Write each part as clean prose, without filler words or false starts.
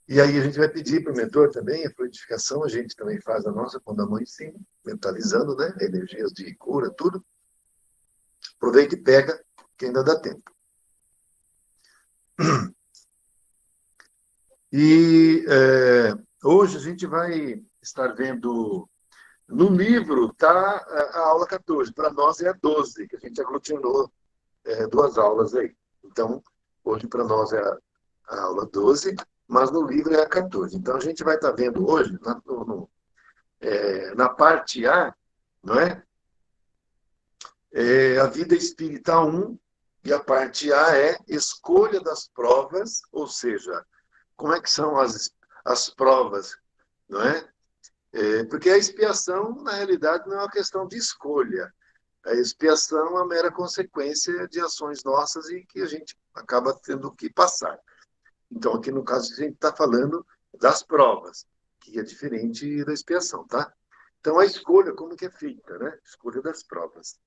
E aí a gente vai pedir para o mentor também a fluidificação, a gente também faz a nossa quando a mão ensina, mentalizando, né? Energias de cura, tudo. Aproveita e pega, que ainda dá tempo. E hoje a gente vai estar vendo. No livro está a aula 14, para nós é a 12, que a gente aglutinou duas aulas aí. Então, hoje para nós é a aula 12, mas no livro é a 14. Então, a gente vai estar vendo hoje, na parte A, não é? A vida espírita 1, e a parte A é escolha das provas, ou seja, como é que são as provas, não é? Porque a expiação, na realidade, não é uma questão de escolha. A expiação é uma mera consequência de ações nossas e que a gente acaba tendo que passar. Então, aqui no caso, a gente está falando das provas, que é diferente da expiação, tá? Então, a escolha, como que é feita, né? Escolha das provas.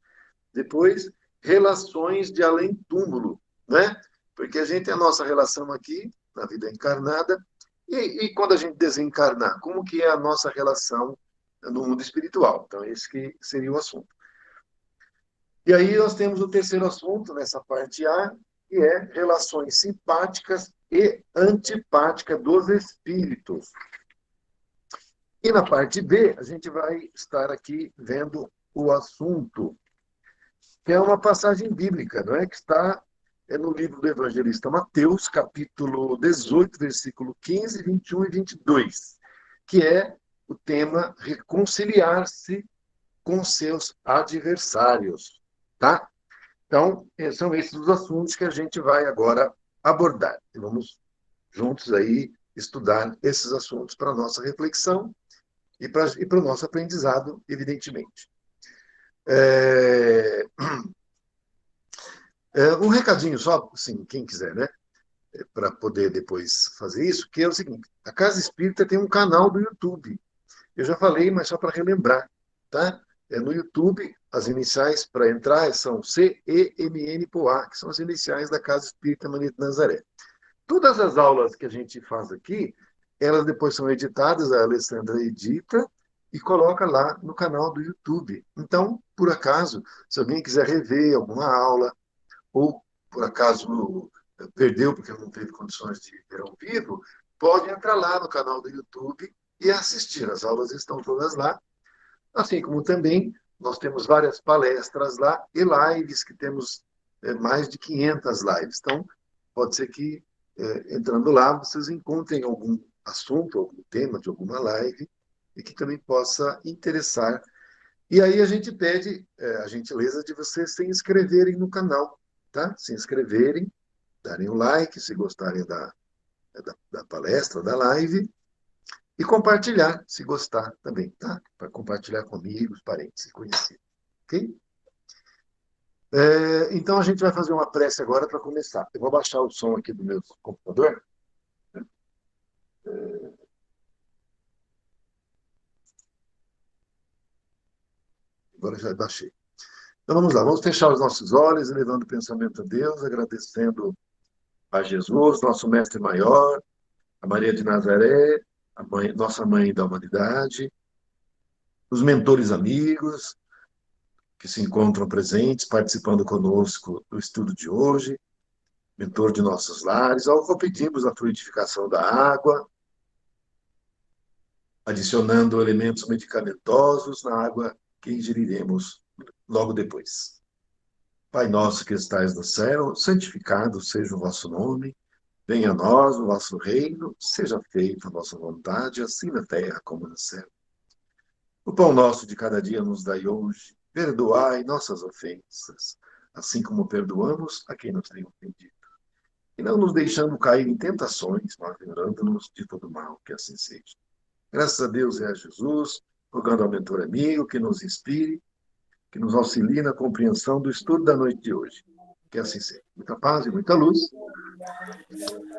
Depois, relações de além-túmulo, né? Porque a gente tem a nossa relação aqui, na vida encarnada, e quando a gente desencarnar, como que é a nossa relação no mundo espiritual? Então, esse que seria o assunto. E aí nós temos o terceiro assunto nessa parte A, que é relações simpáticas e antipáticas dos espíritos. E na parte B, a gente vai estar aqui vendo o assunto, que é uma passagem bíblica, não é? Que está no livro do evangelista Mateus, capítulo 18, versículo 15, 21 e 22, que é o tema reconciliar-se com seus adversários, tá? Então, são esses os assuntos que a gente vai agora abordar. E vamos juntos aí estudar esses assuntos para a nossa reflexão e para o nosso aprendizado, evidentemente. É, um recadinho só, assim, quem quiser, né? Para poder depois fazer isso, que é o seguinte: a Casa Espírita tem um canal do YouTube. Eu já falei, mas só para relembrar, tá? No YouTube, as iniciais para entrar são CEMN-POA, que são as iniciais da Casa Espírita Maria de Nazaré. Todas as aulas que a gente faz aqui, elas depois são editadas, a Alessandra edita e coloca lá no canal do YouTube. Então, por acaso, se alguém quiser rever alguma aula, ou por acaso perdeu porque não teve condições de ver ao vivo, pode entrar lá no canal do YouTube e assistir. As aulas estão todas lá, assim como também nós temos várias palestras lá e lives, que temos mais de 500 lives. Então, pode ser que, entrando lá, vocês encontrem algum assunto, algum tema de alguma live e que também possa interessar. E aí a gente pede a gentileza de vocês se inscreverem no canal, tá? Se inscreverem, darem o like, se gostarem da palestra, da live, e compartilhar, se gostar também, tá? Para compartilhar com amigos, parentes e conhecidos, ok? Então a gente vai fazer uma prece agora para começar. Eu vou baixar o som aqui do meu computador. Agora já baixei. Então vamos lá, vamos fechar os nossos olhos, elevando o pensamento a Deus, agradecendo a Jesus, nosso mestre maior, a Maria de Nazaré, a mãe, nossa mãe da humanidade, os mentores amigos que se encontram presentes, participando conosco do estudo de hoje, mentor de nossos lares, ao qual pedimos a fluidificação da água, adicionando elementos medicamentosos na água que ingeriremos logo depois. Pai nosso que estais no céu, santificado seja o vosso nome, venha a nós o vosso reino, seja feita a vossa vontade, assim na terra como no céu. O pão nosso de cada dia nos dai hoje, perdoai nossas ofensas, assim como perdoamos a quem nos tem ofendido. E não nos deixando cair em tentações, mas livrando-nos de todo mal, que assim seja. Graças a Deus e a Jesus, rogando ao mentor amigo que nos inspire, que nos auxilie na compreensão do estudo da noite de hoje. Que assim seja. Muita paz e muita luz.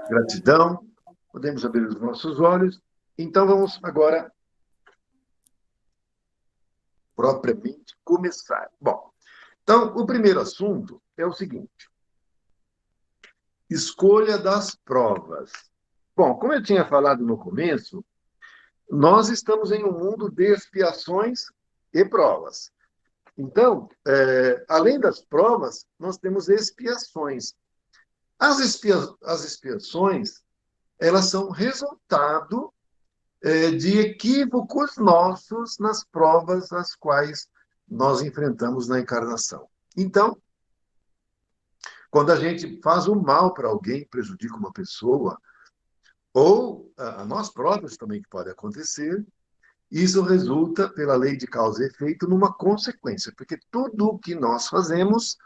Gratidão. Podemos abrir os nossos olhos. Então vamos agora propriamente começar. Bom, então o primeiro assunto é o seguinte: escolha das provas. Bom, como eu tinha falado no começo, nós estamos em um mundo de expiações e provas. Então, além das provas, nós temos expiações. As expiações, elas são resultado de equívocos nossos nas provas as quais nós enfrentamos na encarnação. Então, quando a gente faz o mal para alguém, prejudica uma pessoa, ou a nós próprios também que pode acontecer, isso resulta, pela lei de causa e efeito, numa consequência, porque tudo o que nós fazemos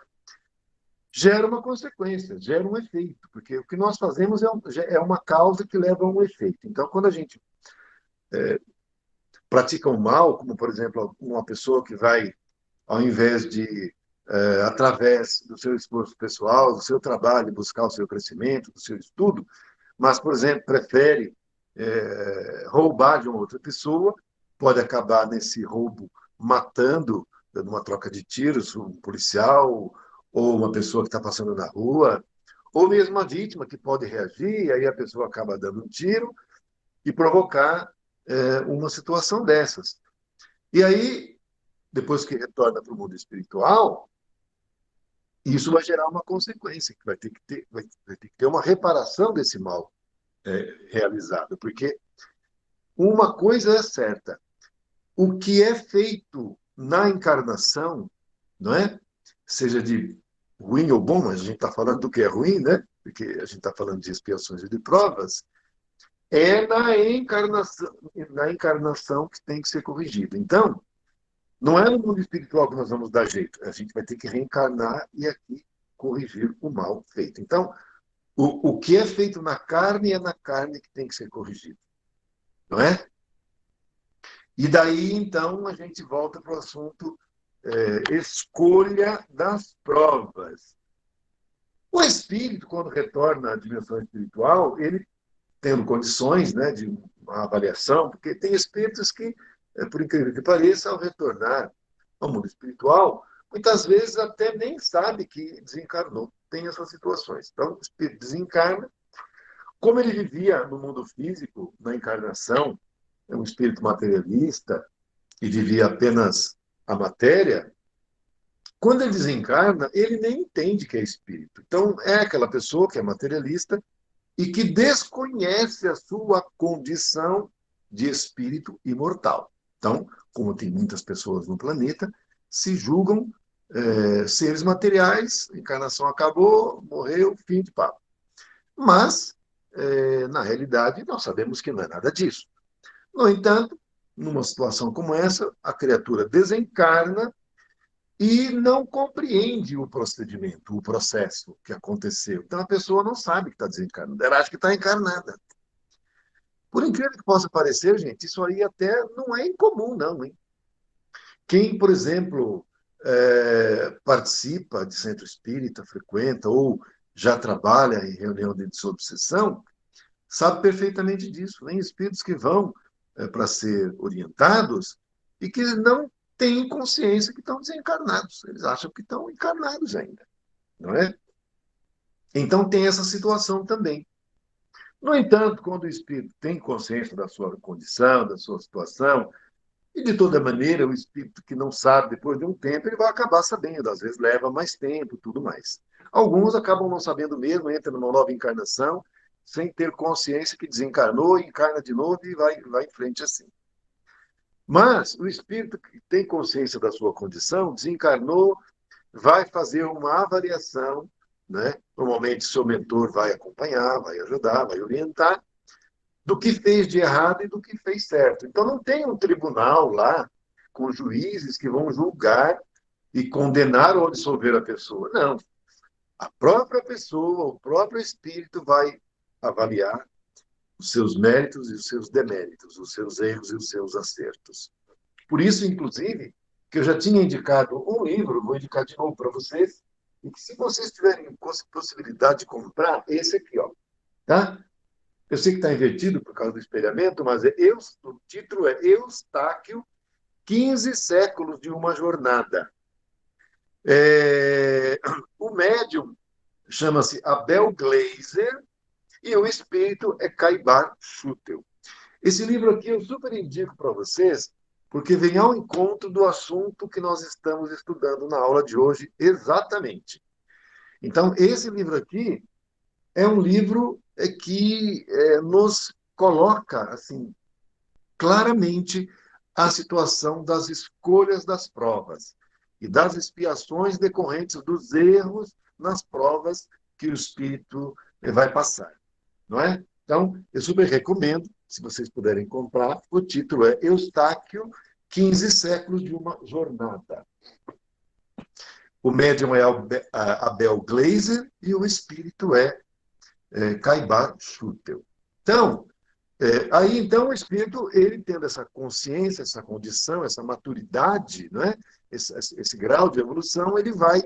gera uma consequência, gera um efeito, porque o que nós fazemos é uma causa que leva a um efeito. Então, quando a gente pratica o mal, como, por exemplo, uma pessoa que vai, ao invés de, através do seu esforço pessoal, do seu trabalho, buscar o seu crescimento, do seu estudo, mas, por exemplo, prefere roubar de uma outra pessoa, pode acabar nesse roubo matando, numa troca de tiros, um policial ou uma pessoa que está passando na rua, ou mesmo a vítima que pode reagir, e aí a pessoa acaba dando um tiro e provocar uma situação dessas. E aí, depois que retorna para o mundo espiritual, isso vai gerar uma consequência, que vai ter que ter uma reparação desse mal realizado, porque uma coisa é certa, o que é feito na encarnação, não é? Seja de ruim ou bom, mas a gente está falando do que é ruim, né? Porque a gente está falando de expiações e de provas, é na encarnação que tem que ser corrigido. Então, não é no mundo espiritual que nós vamos dar jeito, a gente vai ter que reencarnar e aqui corrigir o mal feito. Então, o que é feito na carne é na carne que tem que ser corrigido, não é? E daí, então, a gente volta para o assunto escolha das provas. O espírito, quando retorna à dimensão espiritual, ele tendo condições, né, de uma avaliação, porque tem espíritos que, por incrível que pareça, ao retornar ao mundo espiritual, muitas vezes até nem sabe que desencarnou. Tem essas situações. Então, o espírito desencarna. Como ele vivia no mundo físico, na encarnação, é um espírito materialista e vivia apenas a matéria, quando ele desencarna, ele nem entende que é espírito. Então, é aquela pessoa que é materialista e que desconhece a sua condição de espírito imortal. Então, como tem muitas pessoas no planeta, se julgam seres materiais, a encarnação acabou, morreu, fim de papo. Mas, na realidade, nós sabemos que não é nada disso. No entanto, numa situação como essa, a criatura desencarna e não compreende o procedimento, o processo que aconteceu. Então a pessoa não sabe que está desencarnada, ela acha que está encarnada. Por incrível que possa parecer, gente, isso aí até não é incomum, não, hein? Quem, por exemplo, participa de centro espírita, frequenta ou já trabalha em reunião de desobsessão, sabe perfeitamente disso. Tem espíritos que vão para ser orientados e que não têm consciência que estão desencarnados. Eles acham que estão encarnados ainda, não é? Então tem essa situação também. No entanto, quando o espírito tem consciência da sua condição, da sua situação, e de toda maneira, o espírito que não sabe, depois de um tempo, ele vai acabar sabendo, às vezes leva mais tempo, tudo mais. Alguns acabam não sabendo mesmo, entram numa nova encarnação, sem ter consciência que desencarnou, encarna de novo e vai em frente assim. Mas o espírito que tem consciência da sua condição, desencarnou, vai fazer uma avaliação, né? Normalmente seu mentor vai acompanhar, vai ajudar, vai orientar, do que fez de errado e do que fez certo. Então não tem um tribunal lá com juízes que vão julgar e condenar ou absolver a pessoa. Não. A própria pessoa, o próprio espírito vai avaliar os seus méritos e os seus deméritos, os seus erros e os seus acertos. Por isso, inclusive, que eu já tinha indicado um livro, vou indicar de novo para vocês, e que se vocês tiverem possibilidade de comprar, esse aqui, ó, tá? Eu sei que está invertido por causa do espelhamento, mas o título é Eustáquio, 15 séculos de uma jornada. O médium chama-se Abel Gleiser e o espírito é Caibar Schutel. Esse livro aqui eu super indico para vocês, porque vem ao encontro do assunto que nós estamos estudando na aula de hoje, exatamente. Então, esse livro aqui é um livro que nos coloca assim claramente a situação das escolhas das provas e das expiações decorrentes dos erros nas provas que o espírito vai passar, não é? Então, eu super recomendo, se vocês puderem comprar, o título é Eustáquio, 15 séculos de uma jornada. O médium é Abel Gleiser e o espírito é Caibar Schutel. Então, aí então o espírito, ele tendo essa consciência, essa condição, essa maturidade, não é? Esse grau de evolução, ele vai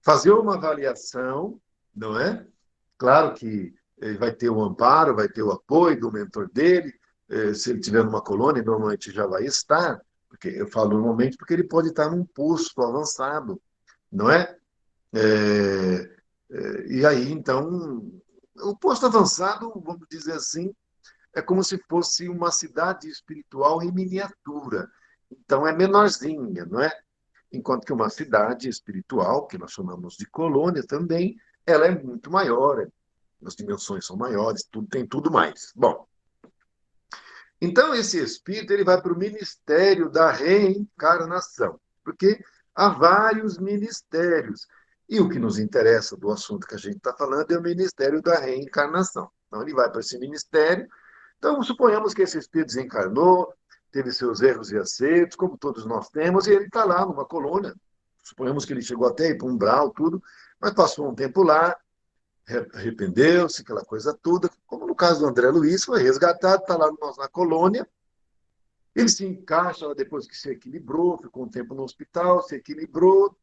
fazer uma avaliação, não é? Claro que ele vai ter o amparo, vai ter o apoio do mentor dele, se ele estiver numa colônia, normalmente já vai estar, porque eu falo normalmente porque ele pode estar num posto avançado, não é? E aí, então, o posto avançado, vamos dizer assim, é como se fosse uma cidade espiritual em miniatura. Então, é menorzinha, não é? Enquanto que uma cidade espiritual, que nós chamamos de colônia também, ela é muito maior, as dimensões são maiores, tudo tem tudo mais. Bom, então esse espírito ele vai para o ministério da reencarnação, porque há vários ministérios. E o que nos interessa do assunto que a gente está falando é o ministério da reencarnação. Então ele vai para esse ministério. Então suponhamos que esse espírito desencarnou, teve seus erros e acertos, como todos nós temos, e ele está lá numa colônia. Suponhamos que ele chegou até ir para um umbral, tudo, mas passou um tempo lá, arrependeu-se, aquela coisa toda, como no caso do André Luiz, foi resgatado, está lá na colônia, ele se encaixa lá depois que se equilibrou, ficou um tempo no hospital, se equilibrou,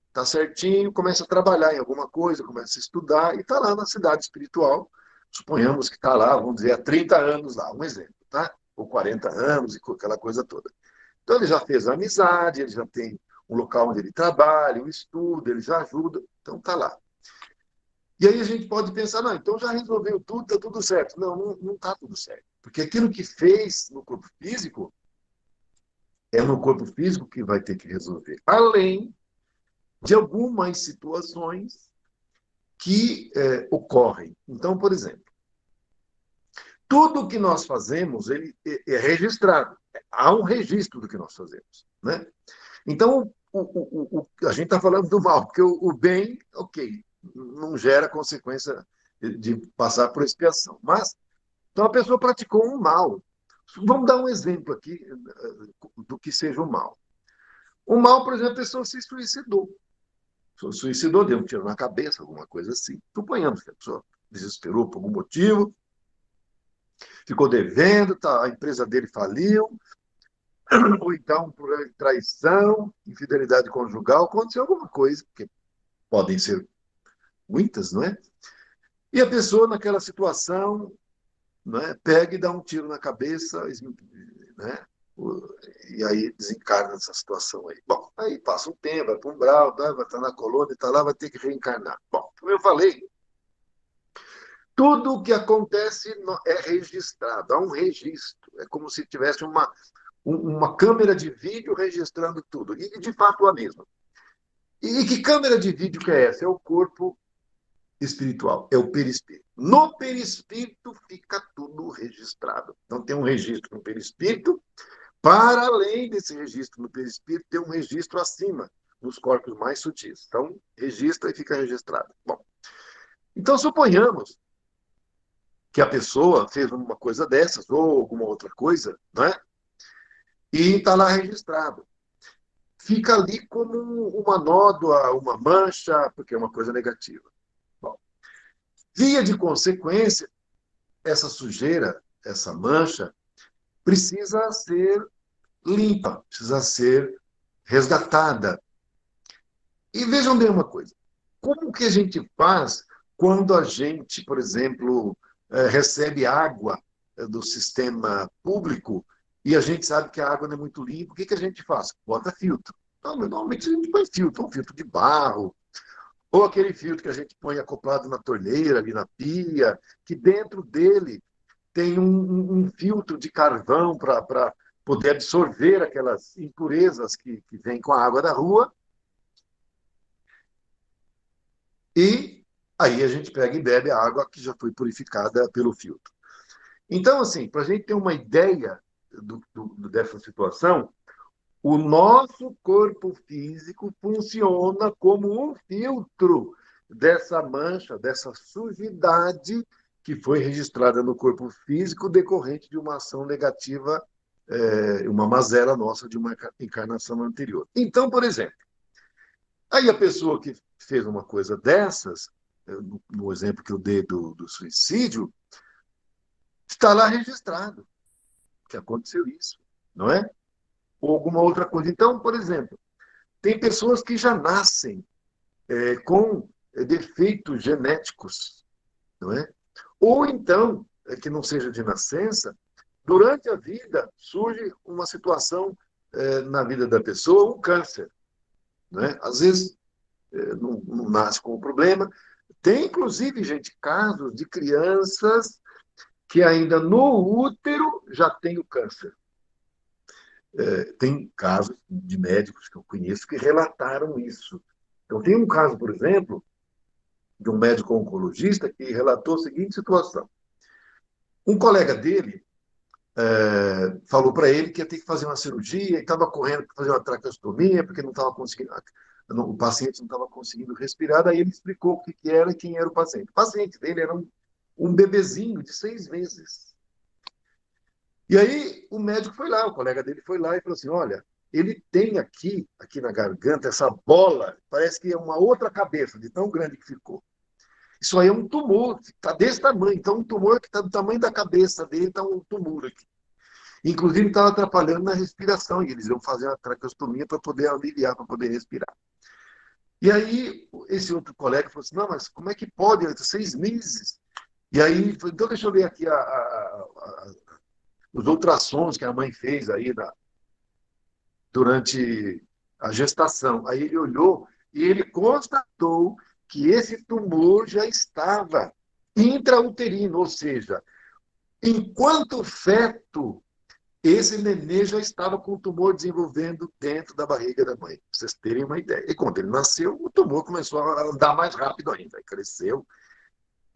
está certinho, começa a trabalhar em alguma coisa, começa a estudar, e está lá na cidade espiritual, suponhamos que está lá, vamos dizer, há 30 anos lá, um exemplo, tá? Ou 40 anos, e aquela coisa toda. Então ele já fez amizade, ele já tem um local onde ele trabalha, um estudo, ele já ajuda, então está lá. E aí a gente pode pensar, não, então já resolveu tudo, está tudo certo. Não, não está tudo certo. Porque aquilo que fez no corpo físico, é no corpo físico que vai ter que resolver. Além de algumas situações que ocorrem. Então, por exemplo, tudo o que nós fazemos ele é registrado. Há um registro do que nós fazemos. Né? Então, a gente está falando do mal, porque o bem, ok, não gera consequência de passar por expiação. Mas, então a pessoa praticou um mal. Vamos dar um exemplo aqui do que seja o mal. O mal, por exemplo, a pessoa se suicidou. Se suicidou, deu um tiro na cabeça, alguma coisa assim. Suponhamos que a pessoa desesperou por algum motivo, ficou devendo, a empresa dele faliu, ou então por traição, infidelidade conjugal, aconteceu alguma coisa, porque podem ser muitas, não é? E a pessoa, naquela situação, né, pega e dá um tiro na cabeça, né? E aí desencarna nessa situação aí. Bom, aí passa um tempo, vai para um grau, vai estar na colônia, está lá, vai ter que reencarnar. Bom, como eu falei, tudo o que acontece é registrado, há um registro. É como se tivesse uma câmera de vídeo registrando tudo. E, de fato, a mesma. E que câmera de vídeo que é essa? É o corpo espiritual, é o perispírito. No perispírito fica tudo registrado. Então, tem um registro no perispírito, para além desse registro no perispírito, tem um registro acima, nos corpos mais sutis. Então, registra e fica registrado. Bom, então suponhamos que a pessoa fez uma coisa dessas, ou alguma outra coisa, né? E está lá registrado. Fica ali como uma nódoa, uma mancha, porque é uma coisa negativa. Bom, via de consequência, essa sujeira, essa mancha, precisa ser limpa, precisa ser resgatada. E vejam bem uma coisa: como que a gente faz quando a gente, por exemplo, recebe água do sistema público e a gente sabe que a água não é muito limpa? O que a gente faz? Bota filtro. Então, normalmente a gente põe filtro, um filtro de barro, Ou aquele filtro que a gente põe acoplado na torneira, ali na pia, que dentro dele tem um filtro de carvão para poder absorver aquelas impurezas que vêm com a água da rua. E aí a gente pega e bebe a água que já foi purificada pelo filtro. Então, assim, para a gente ter uma ideia dessa situação, o nosso corpo físico funciona como um filtro dessa mancha, dessa sujidade que foi registrada no corpo físico decorrente de uma ação negativa, uma mazela nossa de uma encarnação anterior. Então, por exemplo, aí a pessoa que fez uma coisa dessas, no exemplo que eu dei do suicídio, está lá registrado que aconteceu isso, não é? Ou alguma outra coisa. Então, por exemplo, tem pessoas que já nascem com defeitos genéticos, não é? Ou então, que não seja de nascença, durante a vida surge uma situação na vida da pessoa, um câncer, não é? Às vezes não nasce com o problema. Tem, inclusive, gente, casos de crianças que ainda no útero já tem o câncer. Tem casos de médicos que eu conheço que relataram isso. Então, tem um caso, por exemplo, de um médico oncologista que relatou a seguinte situação. Um colega dele falou para ele que ia ter que fazer uma cirurgia e estava correndo para fazer uma traqueostomia porque não estava conseguindo, o paciente não estava conseguindo respirar. Daí ele explicou o que era e quem era o paciente. O paciente dele era um bebezinho de 6 meses. E aí o médico foi lá, o colega dele foi lá e falou assim, olha, ele tem aqui na garganta, essa bola, parece que é uma outra cabeça, de tão grande que ficou. Isso aí é um tumor, está desse tamanho. Então, um tumor que está do tamanho da cabeça dele, está um tumor aqui. Inclusive, estava atrapalhando na respiração, e eles iam fazer uma traqueostomia para poder aliviar, para poder respirar. E aí, esse outro colega falou assim, não, mas como é que pode? 6 meses. E aí, então deixa eu ver aqui os ultrassons que a mãe fez aí durante a gestação. Aí ele olhou e ele constatou que esse tumor já estava intrauterino, ou seja, enquanto feto, esse nenê já estava com o tumor desenvolvendo dentro da barriga da mãe, para vocês terem uma ideia. E quando ele nasceu, o tumor começou a andar mais rápido ainda, cresceu,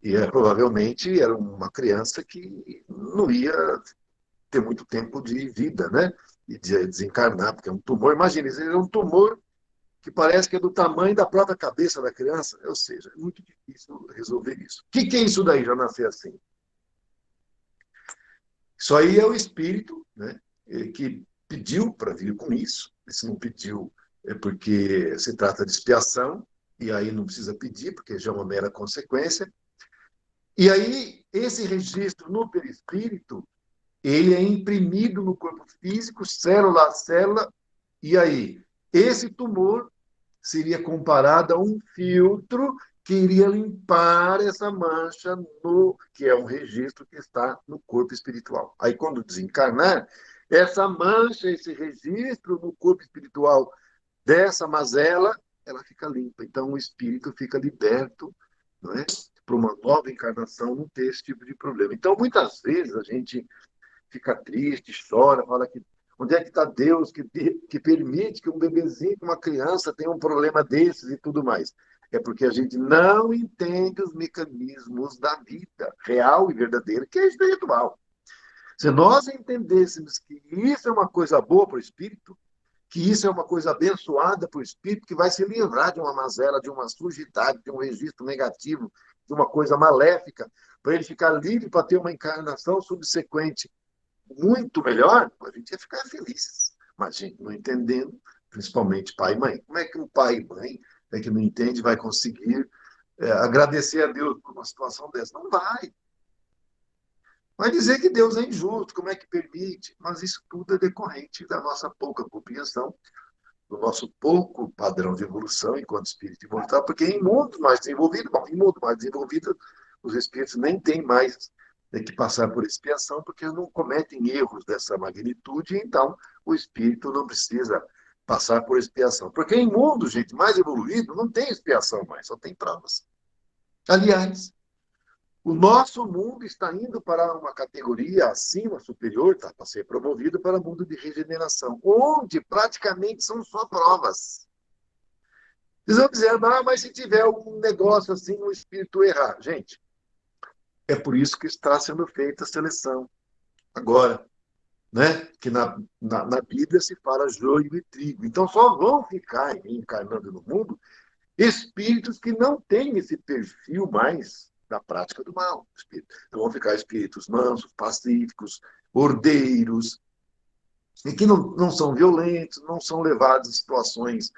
e provavelmente era uma criança que não ia ter muito tempo de vida, né? E de desencarnar, porque é um tumor, imagina, é um tumor que parece que é do tamanho da própria cabeça da criança, ou seja, é muito difícil resolver isso. O que é isso daí, já nascer assim? Isso aí é o espírito, né, que pediu para vir com isso. Se não pediu, é porque se trata de expiação, e aí não precisa pedir, porque já é uma mera consequência. E aí, esse registro no perispírito, ele é imprimido no corpo físico, célula a célula, e aí, esse tumor seria comparado a um filtro que iria limpar essa mancha, que é um registro que está no corpo espiritual. Aí, quando desencarnar, essa mancha, esse registro no corpo espiritual dessa mazela, ela fica limpa. Então, o espírito fica liberto, não é? Para uma nova encarnação não ter esse tipo de problema. Então, muitas vezes a gente fica triste, chora, fala que onde é que está Deus que permite que um bebezinho, uma criança tenha um problema desses e tudo mais. É porque a gente não entende os mecanismos da vida real e verdadeira, que é espiritual. Se nós entendêssemos que isso é uma coisa boa para o espírito, que isso é uma coisa abençoada para o espírito, que vai se livrar de uma mazela, de uma sujidade, de um registro negativo, de uma coisa maléfica, para ele ficar livre para ter uma encarnação subsequente muito melhor, a gente ia ficar feliz. Mas a gente não entendendo, principalmente pai e mãe. Como é que um pai e mãe que não entende vai conseguir agradecer a Deus por uma situação dessa? Não vai. Vai dizer que Deus é injusto, como é que permite? Mas isso tudo é decorrente da nossa pouca compreensão, do nosso pouco padrão de evolução enquanto espírito imortal, porque em mundo mais desenvolvido, bom, em mundo mais desenvolvido, os espíritos nem têm mais que passar por expiação, porque não cometem erros dessa magnitude, então o espírito não precisa passar por expiação. Porque em mundo, gente, mais evoluído, não tem expiação mais, só tem provas. Aliás, o nosso mundo está indo para uma categoria acima, superior, tá, para ser promovido para o mundo de regeneração, onde praticamente são só provas. Vocês vão dizer, mas se tiver um negócio assim, um espírito errar. Gente, é por isso que está sendo feita a seleção agora, né? Que na Bíblia se fala joio e trigo. Então só vão ficar encarnando no mundo espíritos que não têm esse perfil mais da prática do mal. Então vão ficar espíritos mansos, pacíficos, ordeiros, e que não são violentos, não são levados a situações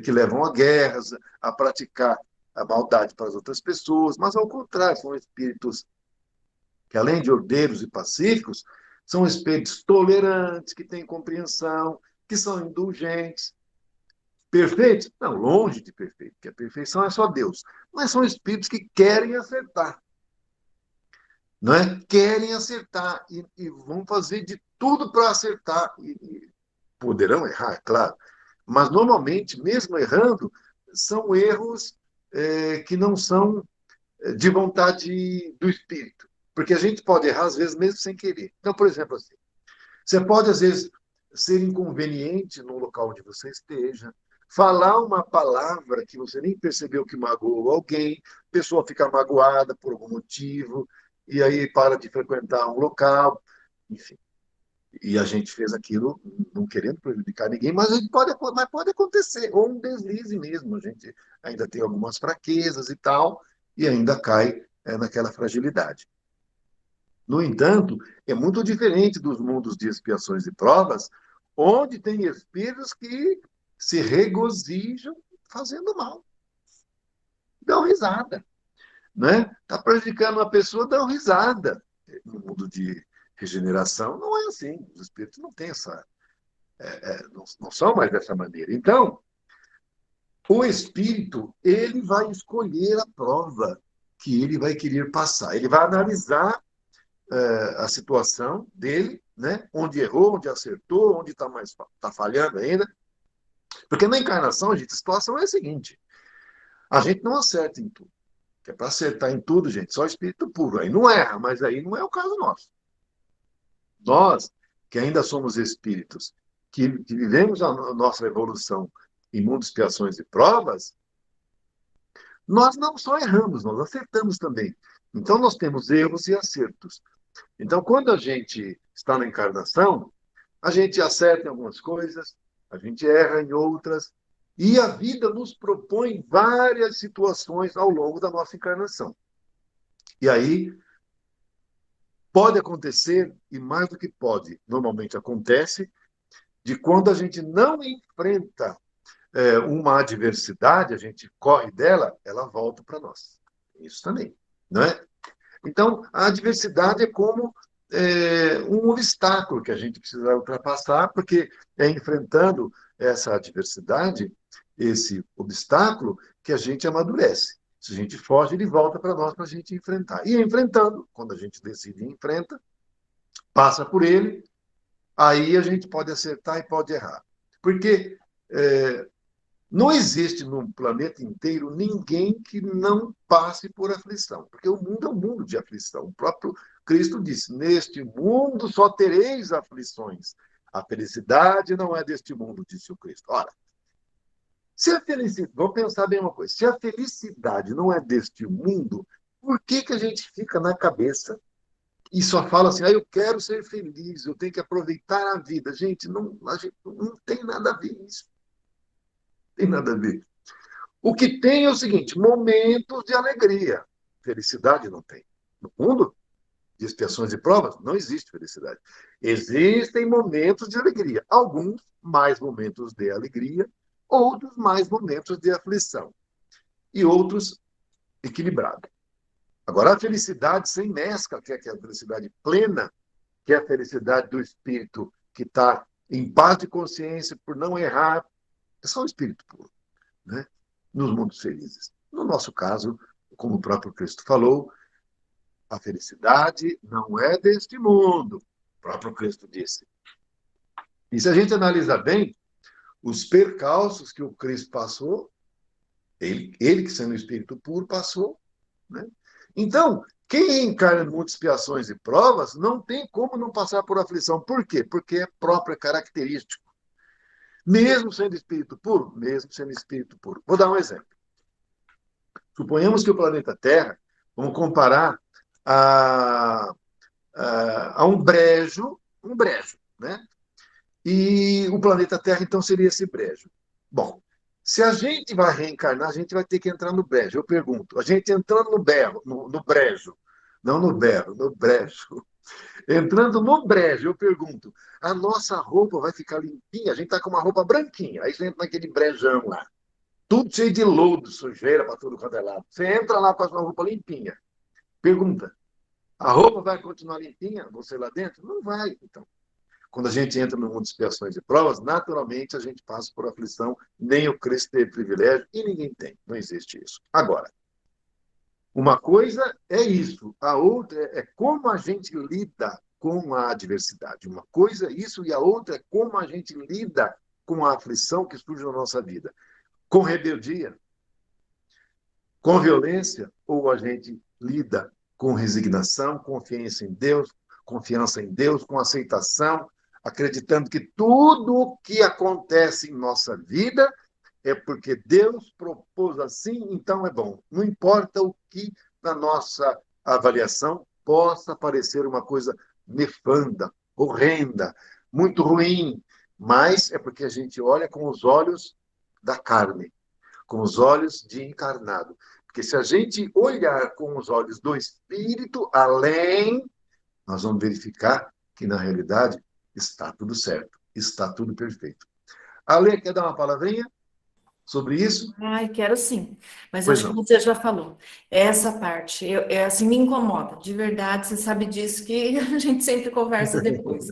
que levam a guerras, a praticar a maldade para as outras pessoas, mas ao contrário, são espíritos que, além de ordeiros e pacíficos, são espíritos tolerantes, que têm compreensão, que são indulgentes. Perfeitos? Não, longe de perfeito, porque a perfeição é só Deus. Mas são espíritos que querem acertar, não é? Querem acertar e vão fazer de tudo para acertar. E poderão errar, é claro, mas normalmente, mesmo errando, são erros que não são de vontade do espírito. Porque a gente pode errar, às vezes, mesmo sem querer. Então, por exemplo, assim, você pode, às vezes, ser inconveniente no local onde você esteja, falar uma palavra que você nem percebeu que magoou alguém, a pessoa fica magoada por algum motivo, e aí para de frequentar um local, enfim. E a gente fez aquilo não querendo prejudicar ninguém, mas pode acontecer, ou um deslize mesmo. A gente ainda tem algumas fraquezas e tal, e ainda cai naquela fragilidade. No entanto, é muito diferente dos mundos de expiações e provas, onde tem espíritos que se regozijam fazendo mal, dão risada, né? Está prejudicando uma pessoa, dão risada. No mundo de regeneração, não é assim. Os espíritos não têm essa, não são mais dessa maneira. Então, o espírito ele vai escolher a prova que ele vai querer passar. Ele vai analisar a situação dele, né? Onde errou, onde acertou, onde está mais tá falhando ainda. Porque na encarnação, gente, a situação é a seguinte: a gente não acerta em tudo. Que é para acertar em tudo, gente, só espírito puro. Aí não erra, mas aí não é o caso nosso. Nós, que ainda somos espíritos, que vivemos a nossa evolução em mundo de expiações e provas, nós não só erramos, nós acertamos também. Então, nós temos erros e acertos. Então, quando a gente está na encarnação, a gente acerta em algumas coisas, a gente erra em outras, e a vida nos propõe várias situações ao longo da nossa encarnação. E aí, pode acontecer, e mais do que pode, normalmente acontece, de quando a gente não enfrenta uma adversidade, a gente corre dela, ela volta para nós. Isso também, não é? Então, a adversidade é como um obstáculo que a gente precisa ultrapassar, porque é enfrentando essa adversidade, esse obstáculo, que a gente amadurece. Se a gente foge, ele volta para nós para a gente enfrentar. E enfrentando, quando a gente decide e enfrenta, passa por ele, aí a gente pode acertar e pode errar. Porque não existe no planeta inteiro ninguém que não passe por aflição, porque o mundo é um mundo de aflição. O próprio Cristo disse: neste mundo só tereis aflições. A felicidade não é deste mundo, disse o Cristo. Ora, se a felicidade, vamos pensar bem uma coisa, se a felicidade não é deste mundo, por que a gente fica na cabeça e só fala assim: eu quero ser feliz, eu tenho que aproveitar a vida? Gente, a gente não tem nada a ver isso. Tem nada a ver. O que tem é o seguinte: momentos de alegria. Felicidade não tem. No mundo de expiações e provas, não existe felicidade. Existem momentos de alegria. Alguns mais momentos de alegria, outros mais momentos de aflição. E outros equilibrados. Agora, a felicidade sem mescla, que é a felicidade plena, que é a felicidade do espírito que está em paz de consciência por não errar, é só o espírito puro, né? Nos mundos felizes. No nosso caso, como o próprio Cristo falou, a felicidade não é deste mundo, o próprio Cristo disse. E se a gente analisar bem, os percalços que o Cristo passou, ele que sendo o Espírito puro passou, né? Então, quem encarna muitas expiações e provas não tem como não passar por aflição. Por quê? Porque é própria característico. Mesmo sendo espírito puro, mesmo sendo espírito puro. Vou dar um exemplo. Suponhamos que o planeta Terra, vamos comparar a, a um brejo, né? E o planeta Terra, então, seria esse brejo. Bom, se a gente vai reencarnar, a gente vai ter que entrar no brejo. Eu pergunto, a gente entrando no brejo, não no berro, no brejo. Entrando no brejo, eu pergunto, a nossa roupa vai ficar limpinha? A gente está com uma roupa branquinha, aí você entra naquele brejão lá, tudo cheio de lodo, sujeira para tudo quanto é lado. Você entra lá com a sua roupa limpinha. Pergunta, a roupa vai continuar limpinha, você lá dentro? Não vai, então. Quando a gente entra no mundo de expiações e provas, naturalmente a gente passa por aflição, nem o Cristo teve privilégio e ninguém tem, não existe isso. Agora, uma coisa é isso, a outra é como a gente lida com a adversidade. Uma coisa é isso e a outra é como a gente lida com a aflição que surge na nossa vida. Com rebeldia, com violência, ou a gente lida com resignação, confiança em Deus, com aceitação, acreditando que tudo o que acontece em nossa vida é porque Deus propôs assim, então é bom. Não importa o que na nossa avaliação possa parecer uma coisa nefanda, horrenda, muito ruim, mas é porque a gente olha com os olhos da carne, com os olhos de encarnado. Porque se a gente olhar com os olhos do espírito além, nós vamos verificar que na realidade está tudo certo, está tudo perfeito. Ale, quer dar uma palavrinha sobre isso? Ai, quero sim, mas Pois acho que não. você já falou. Essa parte, assim, me incomoda, de verdade, você sabe disso que a gente sempre conversa depois.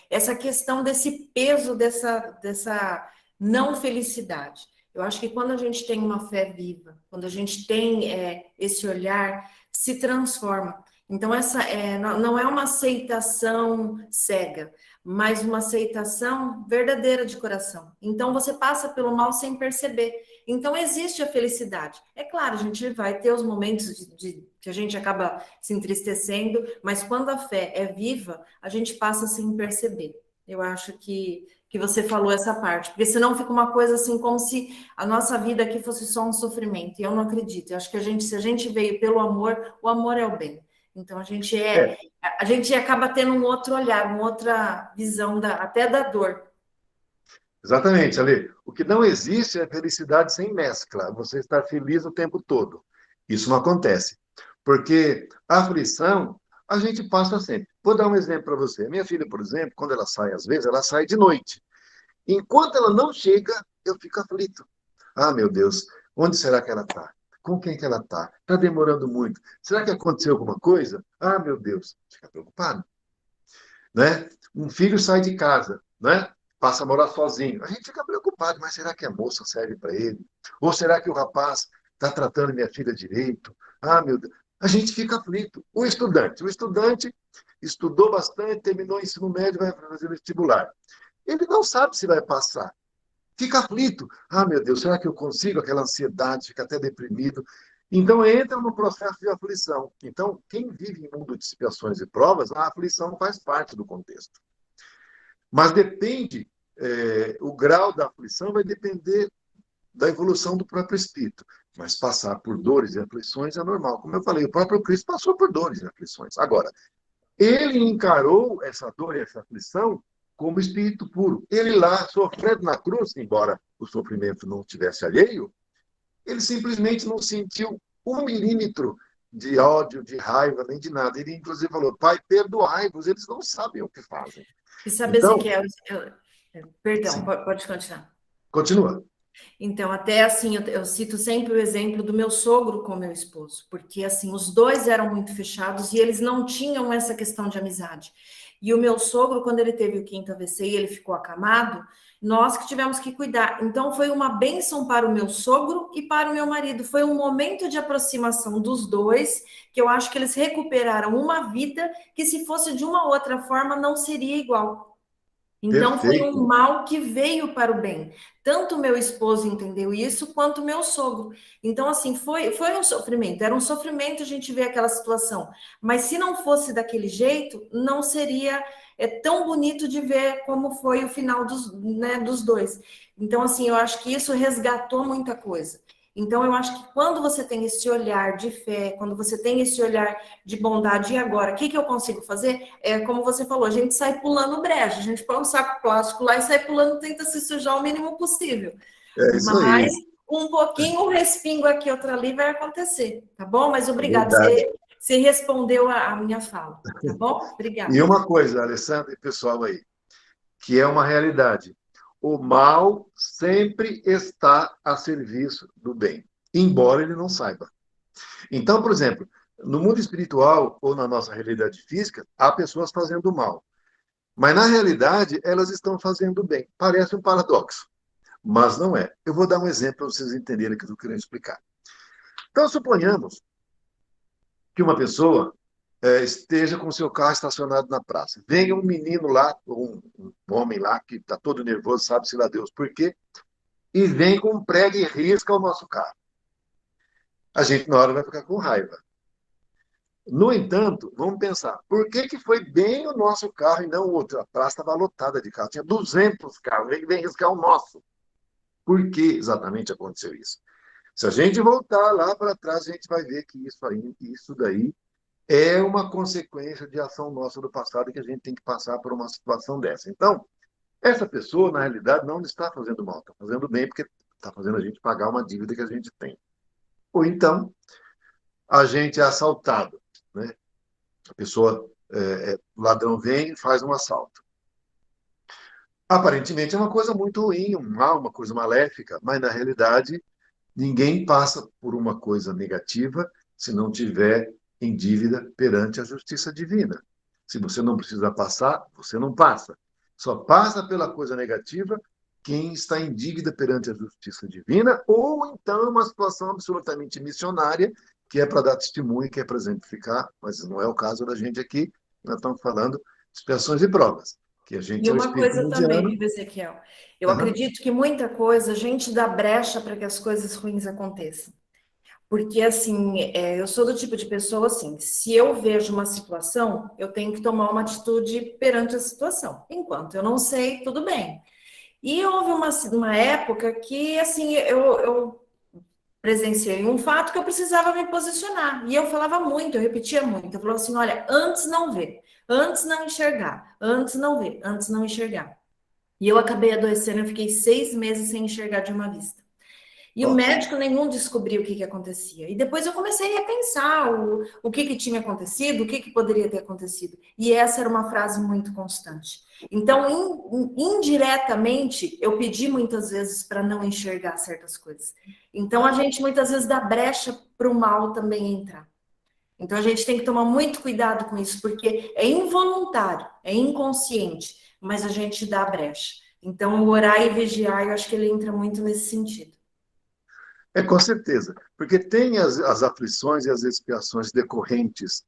Essa questão desse peso, dessa não felicidade. Eu acho que quando a gente tem uma fé viva, quando a gente tem esse olhar, se transforma. Então, essa não é uma aceitação cega, mas uma aceitação verdadeira de coração. Então, você passa pelo mal sem perceber. Então, existe a felicidade. É claro, a gente vai ter os momentos que a gente acaba se entristecendo, mas quando a fé é viva, a gente passa sem perceber. Eu acho que você falou essa parte, porque senão fica uma coisa assim, como se a nossa vida aqui fosse só um sofrimento, e eu não acredito. Eu acho que se a gente veio pelo amor, o amor é o bem. Então, É, a gente acaba tendo um outro olhar, uma outra visão até da dor. exatamente, Ale. O que não existe é felicidade sem mescla. Você estar feliz o tempo todo. Isso não acontece. Porque a aflição a gente passa sempre. Vou dar um exemplo para você. Minha filha, por exemplo, quando ela sai, às vezes, ela sai de noite. Enquanto ela não chega, eu fico aflito. Ah, meu Deus, onde será que ela está? Com quem que ela está? Está demorando muito. Será que aconteceu alguma coisa? Ah, meu Deus, fica preocupado, né? Um filho sai de casa, né? Passa a morar sozinho. A gente fica preocupado, mas será que a moça serve para ele? Ou será que o rapaz está tratando minha filha direito? Ah, meu Deus. A gente fica aflito. O estudante estudou bastante, terminou o ensino médio, vai fazer vestibular. Ele não sabe se vai passar. Fica aflito. Ah, meu Deus, será que eu consigo? Aquela ansiedade, fica até deprimido. Então, entra no processo de aflição. Então, quem vive em mundo de expiações e provas, a aflição faz parte do contexto. Mas depende, o grau da aflição vai depender da evolução do próprio espírito. Mas passar por dores e aflições é normal. Como eu falei, o próprio Cristo passou por dores e aflições. Agora, ele encarou essa dor e essa aflição como espírito puro. Ele lá, sofrendo na cruz, embora o sofrimento não tivesse alheio, ele simplesmente não sentiu um milímetro de ódio, de raiva, nem de nada. Ele, inclusive, falou: Pai, perdoai-vos, eles não sabem o que fazem. E sabe, Então, Ezequiel, perdão, sim, pode continuar. continua. Então, até assim, eu cito sempre o exemplo do meu sogro com meu esposo, porque assim, os dois eram muito fechados e eles não tinham essa questão de amizade. E o meu sogro, quando ele teve o quinto AVC e ele ficou acamado, nós que tivemos que cuidar. Então, foi uma bênção para o meu sogro e para o meu marido. Foi um momento de aproximação dos dois, que eu acho que eles recuperaram uma vida que, se fosse de uma outra forma, não seria igual. Então, foi um Perfeito. mal que veio para o bem. Tanto o meu esposo entendeu isso, quanto o meu sogro. Então, assim, foi um sofrimento. Era um sofrimento a gente ver aquela situação. Mas se não fosse daquele jeito, não seria tão bonito de ver como foi o final dos, né, dos dois. Então, assim, eu acho que isso resgatou muita coisa. Então, eu acho que quando você tem esse olhar de fé, quando você tem esse olhar de bondade, e agora, o que, que eu consigo fazer? É como você falou, a gente sai pulando brecha, a gente põe um saco plástico lá e sai pulando, tenta se sujar o mínimo possível. É isso Mas aí. um pouquinho, um respingo aqui, outro ali vai acontecer, tá bom? Mas É obrigado, verdade. você respondeu a minha fala, tá bom? E Obrigada. uma coisa, Alessandra e pessoal aí, que é uma realidade. O mal sempre está a serviço do bem, embora ele não saiba. Então, por exemplo, no mundo espiritual ou na nossa realidade física, há pessoas fazendo mal. Mas, na realidade, elas estão fazendo bem. Parece um paradoxo, mas não é. Eu vou dar um exemplo para vocês entenderem o que eu estou querendo explicar. Então, suponhamos que uma pessoa esteja com seu carro estacionado na praça. Venha um menino lá, um homem lá, que está todo nervoso, sabe-se lá Deus por quê, e vem com um prego e risca o nosso carro. A gente, na hora, vai ficar com raiva. No entanto, vamos pensar, por que, que foi bem o nosso carro e não o outro? A praça estava lotada de carros, tinha 200 carros, ele vem riscar o nosso. Por que exatamente aconteceu isso? Se a gente voltar lá para trás, a gente vai ver que isso daí é uma consequência de ação nossa do passado que a gente tem que passar por uma situação dessa. Então, essa pessoa, na realidade, não está fazendo mal, está fazendo bem porque está fazendo a gente pagar uma dívida que a gente tem. Ou então, a gente é assaltado, né? A pessoa, o ladrão vem e faz um assalto. Aparentemente é uma coisa muito ruim, um mal, uma coisa maléfica, mas na realidade ninguém passa por uma coisa negativa se não tiver em dívida perante a justiça divina. Se você não precisa passar, você não passa. Só passa pela coisa negativa quem está em dívida perante a justiça divina, ou então uma situação absolutamente missionária, que é para dar testemunho, que é para exemplificar, mas não é o caso da gente aqui. Nós estamos falando de expiações e provas, que a gente E é o uma espírito coisa também, mediano. viu, Ezequiel? Eu Uhum. acredito que muita coisa a gente dá brecha para que as coisas ruins aconteçam. Porque, assim, eu sou do tipo de pessoa, assim, se eu vejo uma situação, eu tenho que tomar uma atitude perante a situação. Enquanto eu não sei, tudo bem. E houve uma época que, assim, eu presenciei um fato que eu precisava me posicionar. E eu falava muito, eu repetia muito. Eu falava assim, olha, antes não ver, antes não enxergar, antes não ver, antes não enxergar. E eu acabei adoecendo, eu fiquei 6 meses sem enxergar de uma vista. E o Nossa. médico nenhum descobriu o que, que acontecia. E depois eu comecei a pensar o que, que tinha acontecido, o que, que poderia ter acontecido. E essa era uma frase muito constante. Então, indiretamente, eu pedi muitas vezes para não enxergar certas coisas. Então, a gente muitas vezes dá brecha para o mal também entrar. Então, a gente tem que tomar muito cuidado com isso, porque é involuntário, é inconsciente, mas a gente dá brecha. Então, o orar e vigiar, eu acho que ele entra muito nesse sentido. Com certeza, porque tem as aflições e as expiações decorrentes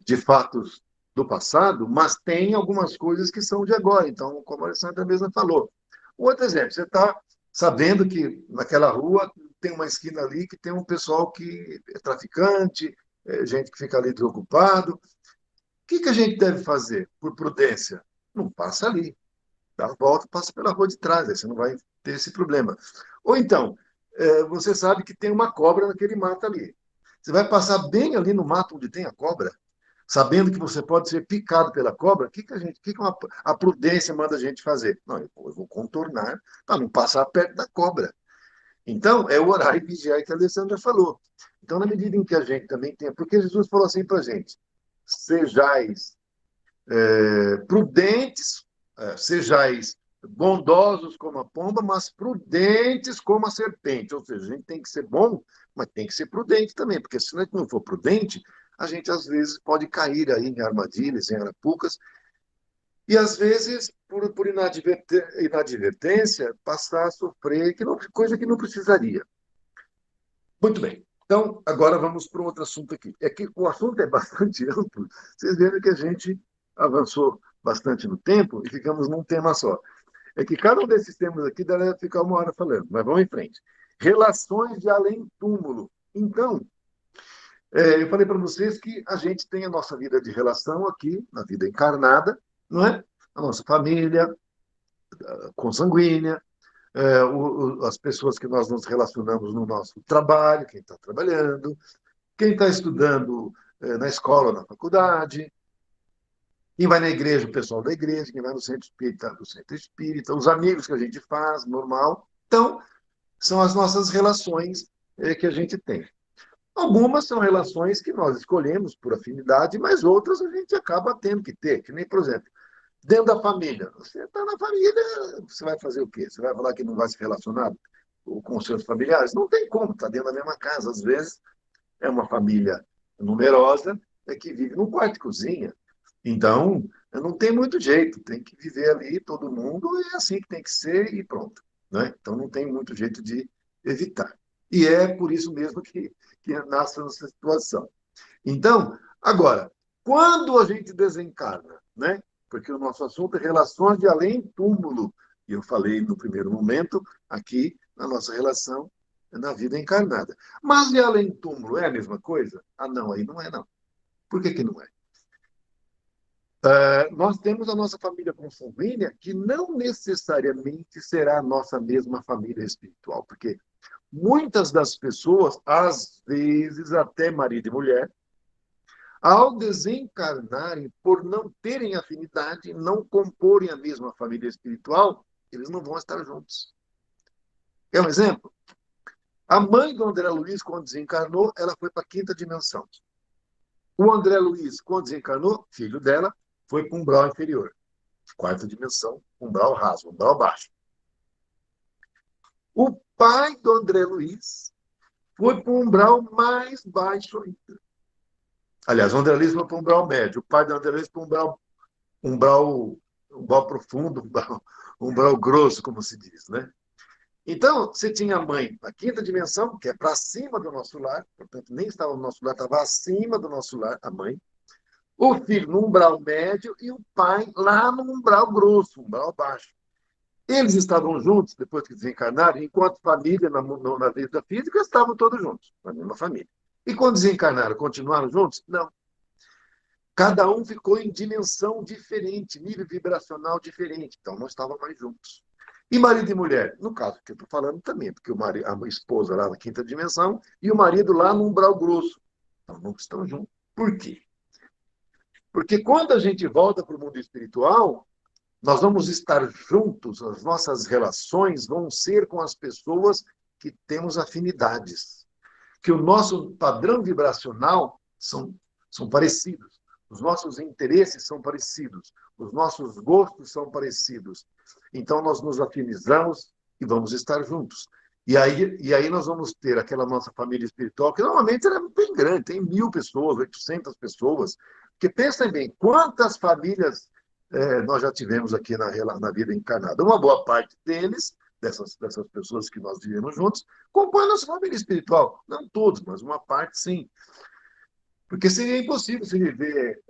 de fatos do passado, mas tem algumas coisas que são de agora. Então, como a Alessandra mesma falou. Um outro exemplo, você está sabendo que naquela rua tem uma esquina ali que tem um pessoal que é traficante, gente que fica ali desocupado. O que, que a gente deve fazer por prudência? Não passa ali, dá a volta, passa pela rua de trás, aí você não vai ter esse problema. Ou então, você sabe que tem uma cobra naquele mato ali. Você vai passar bem ali no mato onde tem a cobra, sabendo que você pode ser picado pela cobra, a prudência manda a gente fazer? Não, eu vou contornar para não passar perto da cobra. Então, é o orar e vigiar que a Alessandra falou. Então, na medida em que a gente também tem. Porque Jesus falou assim para a gente: sejais prudentes, sejais bondosos como a pomba, mas prudentes como a serpente. Ou seja, a gente tem que ser bom, mas tem que ser prudente também, porque se a gente não for prudente, a gente às vezes pode cair aí em armadilhas, em arapucas, e às vezes, por inadvertência, passar a sofrer coisa que não precisaria. Muito bem. Então, agora vamos para um outro assunto aqui. É que o assunto é bastante amplo. Vocês veem que a gente avançou bastante no tempo e ficamos num tema só. É que cada um desses temas aqui deve ficar uma hora falando, mas vamos em frente. Relações de além-túmulo. Então, eu falei para vocês que a gente tem a nossa vida de relação aqui, na vida encarnada, não é? A nossa família consanguínea, as pessoas que nós nos relacionamos no nosso trabalho, quem está trabalhando, quem está estudando na escola, na faculdade, quem vai na igreja, o pessoal da igreja, quem vai no centro espírita, do centro espírita, os amigos que a gente faz, normal. Então, são as nossas relações que a gente tem. Algumas são relações que nós escolhemos por afinidade, mas outras a gente acaba tendo que ter, que nem, por exemplo, dentro da família. Você está na família, você vai fazer o quê? Você vai falar que não vai se relacionar com os seus familiares? Não tem como, está dentro da mesma casa. Às vezes, é uma família numerosa que vive num quarto e cozinha. Então, não tem muito jeito, tem que viver ali todo mundo, e é assim que tem que ser e pronto. Né? Então, não tem muito jeito de evitar. E é por isso mesmo que nasce essa situação. Então, agora, quando a gente desencarna, né? Porque o nosso assunto é relações de além-túmulo, e eu falei no primeiro momento aqui na nossa relação na vida encarnada. Mas de além-túmulo é a mesma coisa? Ah, não, aí não é, não. Por que que não é? Nós temos a nossa família consanguínea, que não necessariamente será a nossa mesma família espiritual, porque muitas das pessoas, às vezes até marido e mulher, ao desencarnarem, por não terem afinidade, não comporem a mesma família espiritual, eles não vão estar juntos. É um exemplo? A mãe do André Luiz, quando desencarnou, ela foi para a quinta dimensão. O André Luiz, quando desencarnou, filho dela, foi para um umbral inferior. Quarta dimensão, umbral raso, umbral baixo. O pai do André Luiz foi para um umbral mais baixo ainda. Aliás, o André Luiz foi para um umbral médio. O pai do André Luiz foi para umbral profundo, umbral grosso, como se diz, né? Então, você tinha a mãe na quinta dimensão, que é para cima do nosso lar, portanto, nem estava no nosso lar, estava acima do nosso lar, a mãe. O filho no umbral médio e o pai lá no umbral grosso, umbral baixo. Eles estavam juntos, depois que desencarnaram, enquanto família, na vida física, estavam todos juntos, na mesma família. E quando desencarnaram, continuaram juntos? Não. Cada um ficou em dimensão diferente, nível vibracional diferente, então não estavam mais juntos. E marido e mulher? No caso que eu estou falando também, porque a esposa lá na quinta dimensão e o marido lá no umbral grosso. Então não estão juntos. Por quê? Porque quando a gente volta para o mundo espiritual, nós vamos estar juntos, as nossas relações vão ser com as pessoas que temos afinidades, que o nosso padrão vibracional são parecidos, os nossos interesses são parecidos, os nossos gostos são parecidos. Então, nós nos afinizamos e vamos estar juntos. E aí nós vamos ter aquela nossa família espiritual, que normalmente ela é bem grande, tem 1.000 pessoas, 800 pessoas, porque pensem bem, quantas famílias nós já tivemos aqui na vida encarnada. Uma boa parte deles, dessas pessoas que nós vivemos juntos, compõem a nossa família espiritual. Não todos, mas uma parte sim. Porque seria impossível se viver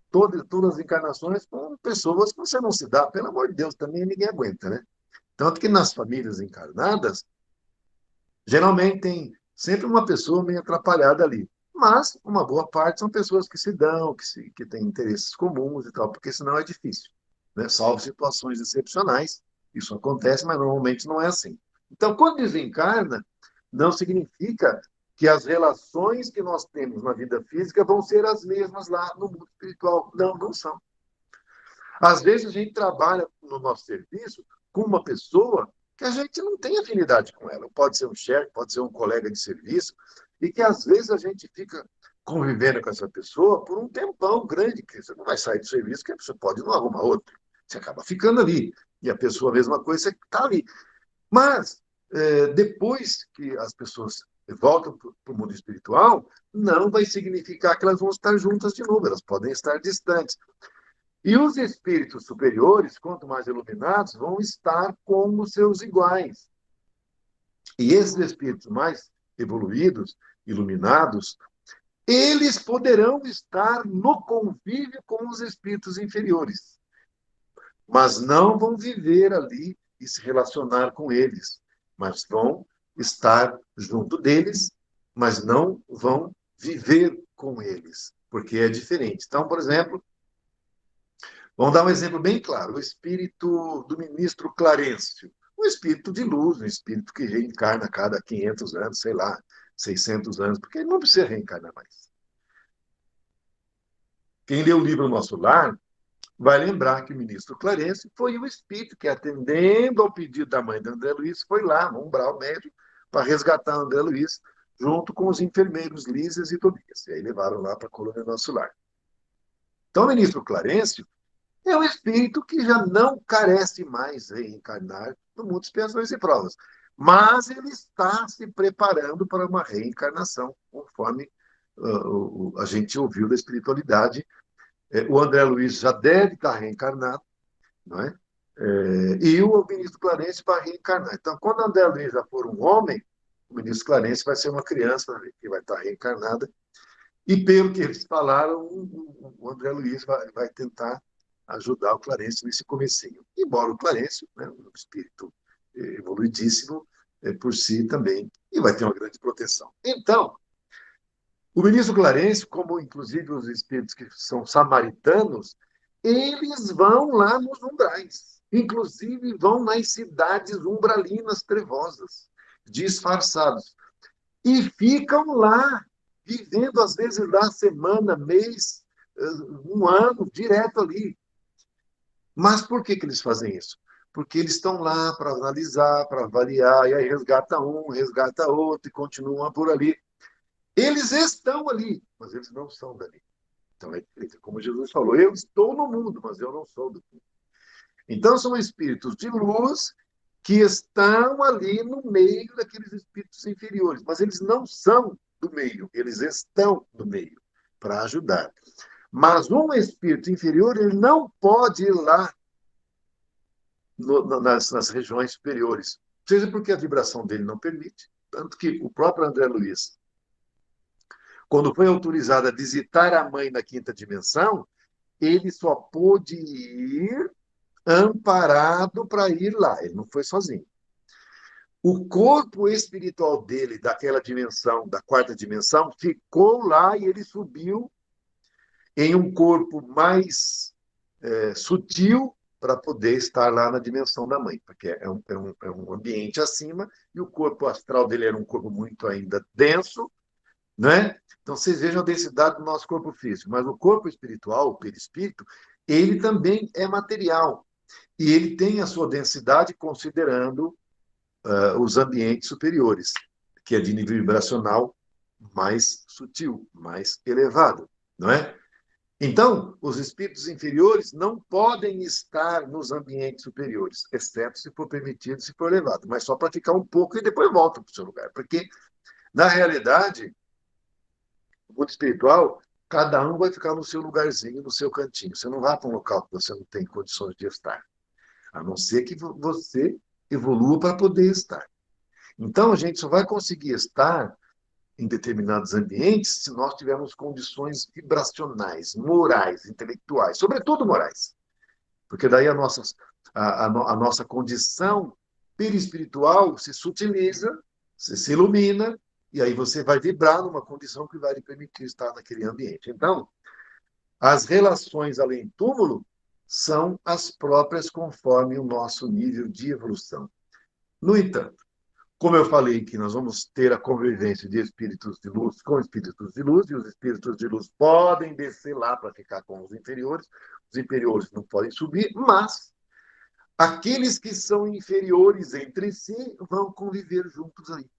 todas as encarnações com pessoas que você não se dá. Pelo amor de Deus, também ninguém aguenta, né? Tanto que nas famílias encarnadas, geralmente tem sempre uma pessoa meio atrapalhada ali. Mas uma boa parte são pessoas que se dão, que têm interesses comuns e tal, porque senão é difícil, né? Salvo situações excepcionais, isso acontece, mas normalmente não é assim. Então, quando desencarna, não significa que as relações que nós temos na vida física vão ser as mesmas lá no mundo espiritual. Não, não são. Às vezes a gente trabalha no nosso serviço com uma pessoa que a gente não tem afinidade com ela. Pode ser um chefe, pode ser um colega de serviço, e que às vezes a gente fica convivendo com essa pessoa por um tempão grande, que você não vai sair do serviço, que você pode não arrumar outro. Você acaba ficando ali. E a pessoa, a mesma coisa, você está ali. Mas, depois que as pessoas voltam para o mundo espiritual, não vai significar que elas vão estar juntas de novo, elas podem estar distantes. E os espíritos superiores, quanto mais iluminados, vão estar com os seus iguais. E esses espíritos mais evoluídos, iluminados, eles poderão estar no convívio com os espíritos inferiores, mas não vão viver ali e se relacionar com eles, mas vão estar junto deles, mas não vão viver com eles, porque é diferente. Então, por exemplo, vamos dar um exemplo bem claro: o espírito do ministro Clarencio, um espírito de luz, um espírito que reencarna a cada 500 anos, sei lá, 600 anos, porque ele não precisa reencarnar mais. Quem lê o livro Nosso Lar vai lembrar que o ministro Clarencio foi o espírito que, atendendo ao pedido da mãe de André Luiz, foi lá no umbral médio para resgatar André Luiz, junto com os enfermeiros Lísias e Tobias. E aí levaram lá para a colônia Nosso Lar. Então, o ministro Clarencio é um espírito que já não carece mais reencarnar no mundo de expiações e provas. Mas ele está se preparando para uma reencarnação, conforme a gente ouviu da espiritualidade. O André Luiz já deve estar reencarnado, não é? E o ministro Clarence vai reencarnar. Então, quando o André Luiz já for um homem, o ministro Clarence vai ser uma criança que vai estar reencarnada. E pelo que eles falaram, o André Luiz vai tentar ajudar o Clarencio nesse comecinho. Embora o Clarencio, né, um espírito evoluidíssimo por si também, e vai ter uma grande proteção. Então, o ministro Clarencio, como inclusive os espíritos que são samaritanos, eles vão lá nos umbrais, inclusive vão nas cidades umbralinas trevosas, disfarçados, e ficam lá, vivendo às vezes lá semana, mês, um ano, direto ali. Mas por que eles fazem isso? Porque eles estão lá para analisar, para avaliar, e aí resgata um, resgata outro, e continuam por ali. Eles estão ali, mas eles não são dali. Então, como Jesus falou, eu estou no mundo, mas eu não sou do mundo. Então, são espíritos de luz que estão ali no meio daqueles espíritos inferiores, mas eles não são do meio, eles estão no meio para ajudar. Mas um espírito inferior, ele não pode ir lá nas regiões superiores, seja porque a vibração dele não permite, tanto que o próprio André Luiz, quando foi autorizado a visitar a mãe na quinta dimensão, ele só pôde ir amparado para ir lá, ele não foi sozinho. O corpo espiritual dele, daquela dimensão, da quarta dimensão, ficou lá e ele subiu em um corpo mais sutil para poder estar lá na dimensão da mãe, porque é um ambiente acima e o corpo astral dele era um corpo muito ainda denso, né? Então, vocês vejam a densidade do nosso corpo físico, mas o corpo espiritual, o perispírito, ele também é material e ele tem a sua densidade considerando os ambientes superiores, que é de nível vibracional mais sutil, mais elevado, não é? Então, os espíritos inferiores não podem estar nos ambientes superiores, exceto se for permitido, se for levado, mas só para ficar um pouco e depois voltam para o seu lugar, porque, na realidade, no mundo espiritual, cada um vai ficar no seu lugarzinho, no seu cantinho. Você não vai para um local que você não tem condições de estar, a não ser que você evolua para poder estar. Então, a gente só vai conseguir estar em determinados ambientes se nós tivermos condições vibracionais, morais, intelectuais, sobretudo morais. Porque daí a nossa condição perispiritual se sutiliza, se ilumina, e aí você vai vibrar numa condição que vai lhe permitir estar naquele ambiente. Então, as relações além-túmulo são as próprias conforme o nosso nível de evolução. No entanto, como eu falei que nós vamos ter a convivência de espíritos de luz com espíritos de luz, e os espíritos de luz podem descer lá para ficar com os inferiores não podem subir, mas aqueles que são inferiores entre si vão conviver juntos aí.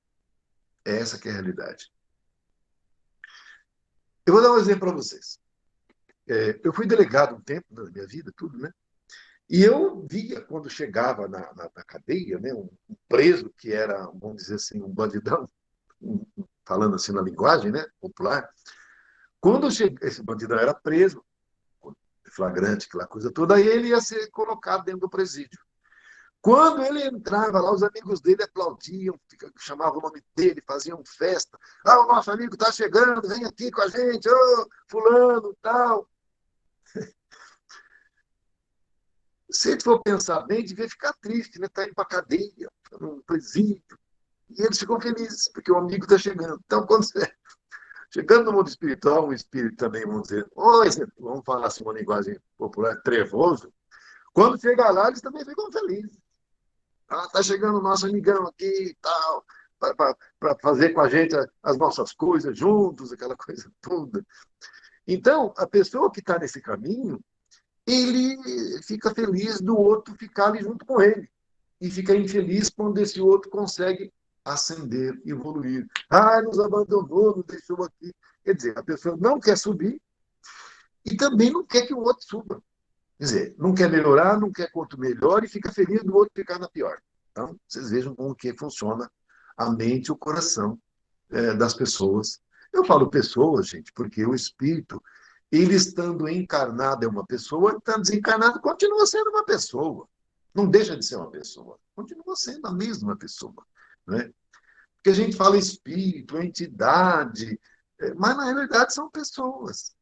Essa que é a realidade. Eu vou dar um exemplo para vocês. Eu fui delegado um tempo na minha vida, tudo, né? E eu via, quando chegava na cadeia, né, um preso que era, vamos dizer assim, um bandidão, falando assim na linguagem, né, popular, quando esse bandidão era preso, flagrante, aquela coisa toda, aí ele ia ser colocado dentro do presídio. Quando ele entrava lá, os amigos dele aplaudiam, chamavam o nome dele, faziam festa. Ah, o nosso amigo está chegando, vem aqui com a gente, ô, fulano, tal. Se ele for pensar bem, devia ficar triste, né? Está indo para a cadeia, tá num presídio. E eles ficam felizes, porque o amigo está chegando. Então, quando você... Chegando no mundo espiritual, um espírito também, vamos dizer, vamos falar assim uma linguagem popular, trevoso, quando chega lá, eles também ficam felizes. Ah, tá chegando o nosso amigão aqui e tal, para fazer com a gente as nossas coisas juntos, aquela coisa toda. Então, a pessoa que está nesse caminho, ele fica feliz do outro ficar ali junto com ele. E fica infeliz quando esse outro consegue ascender, evoluir. Ah, nos abandonou, nos deixou aqui. Quer dizer, a pessoa não quer subir e também não quer que o outro suba. Quer dizer, não quer melhorar, não quer que o outro melhore e fica feliz do outro ficar na pior. Então, vocês vejam como que funciona a mente e o coração das pessoas. Eu falo pessoas, gente, porque o espírito, ele estando encarnado é uma pessoa, estando desencarnado, continua sendo uma pessoa. Não deixa de ser uma pessoa. Continua sendo a mesma pessoa. Né? Porque a gente fala espírito, entidade, mas na realidade são pessoas.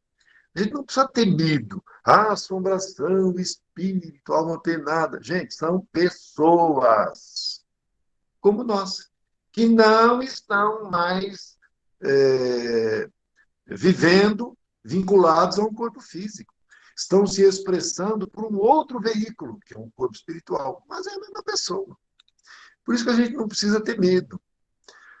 A gente não precisa ter medo. Ah, assombração, espírito, alma penada. Gente, são pessoas como nós, que não estão mais vivendo vinculados a um corpo físico. Estão se expressando por um outro veículo, que é um corpo espiritual, mas é a mesma pessoa. Por isso que a gente não precisa ter medo.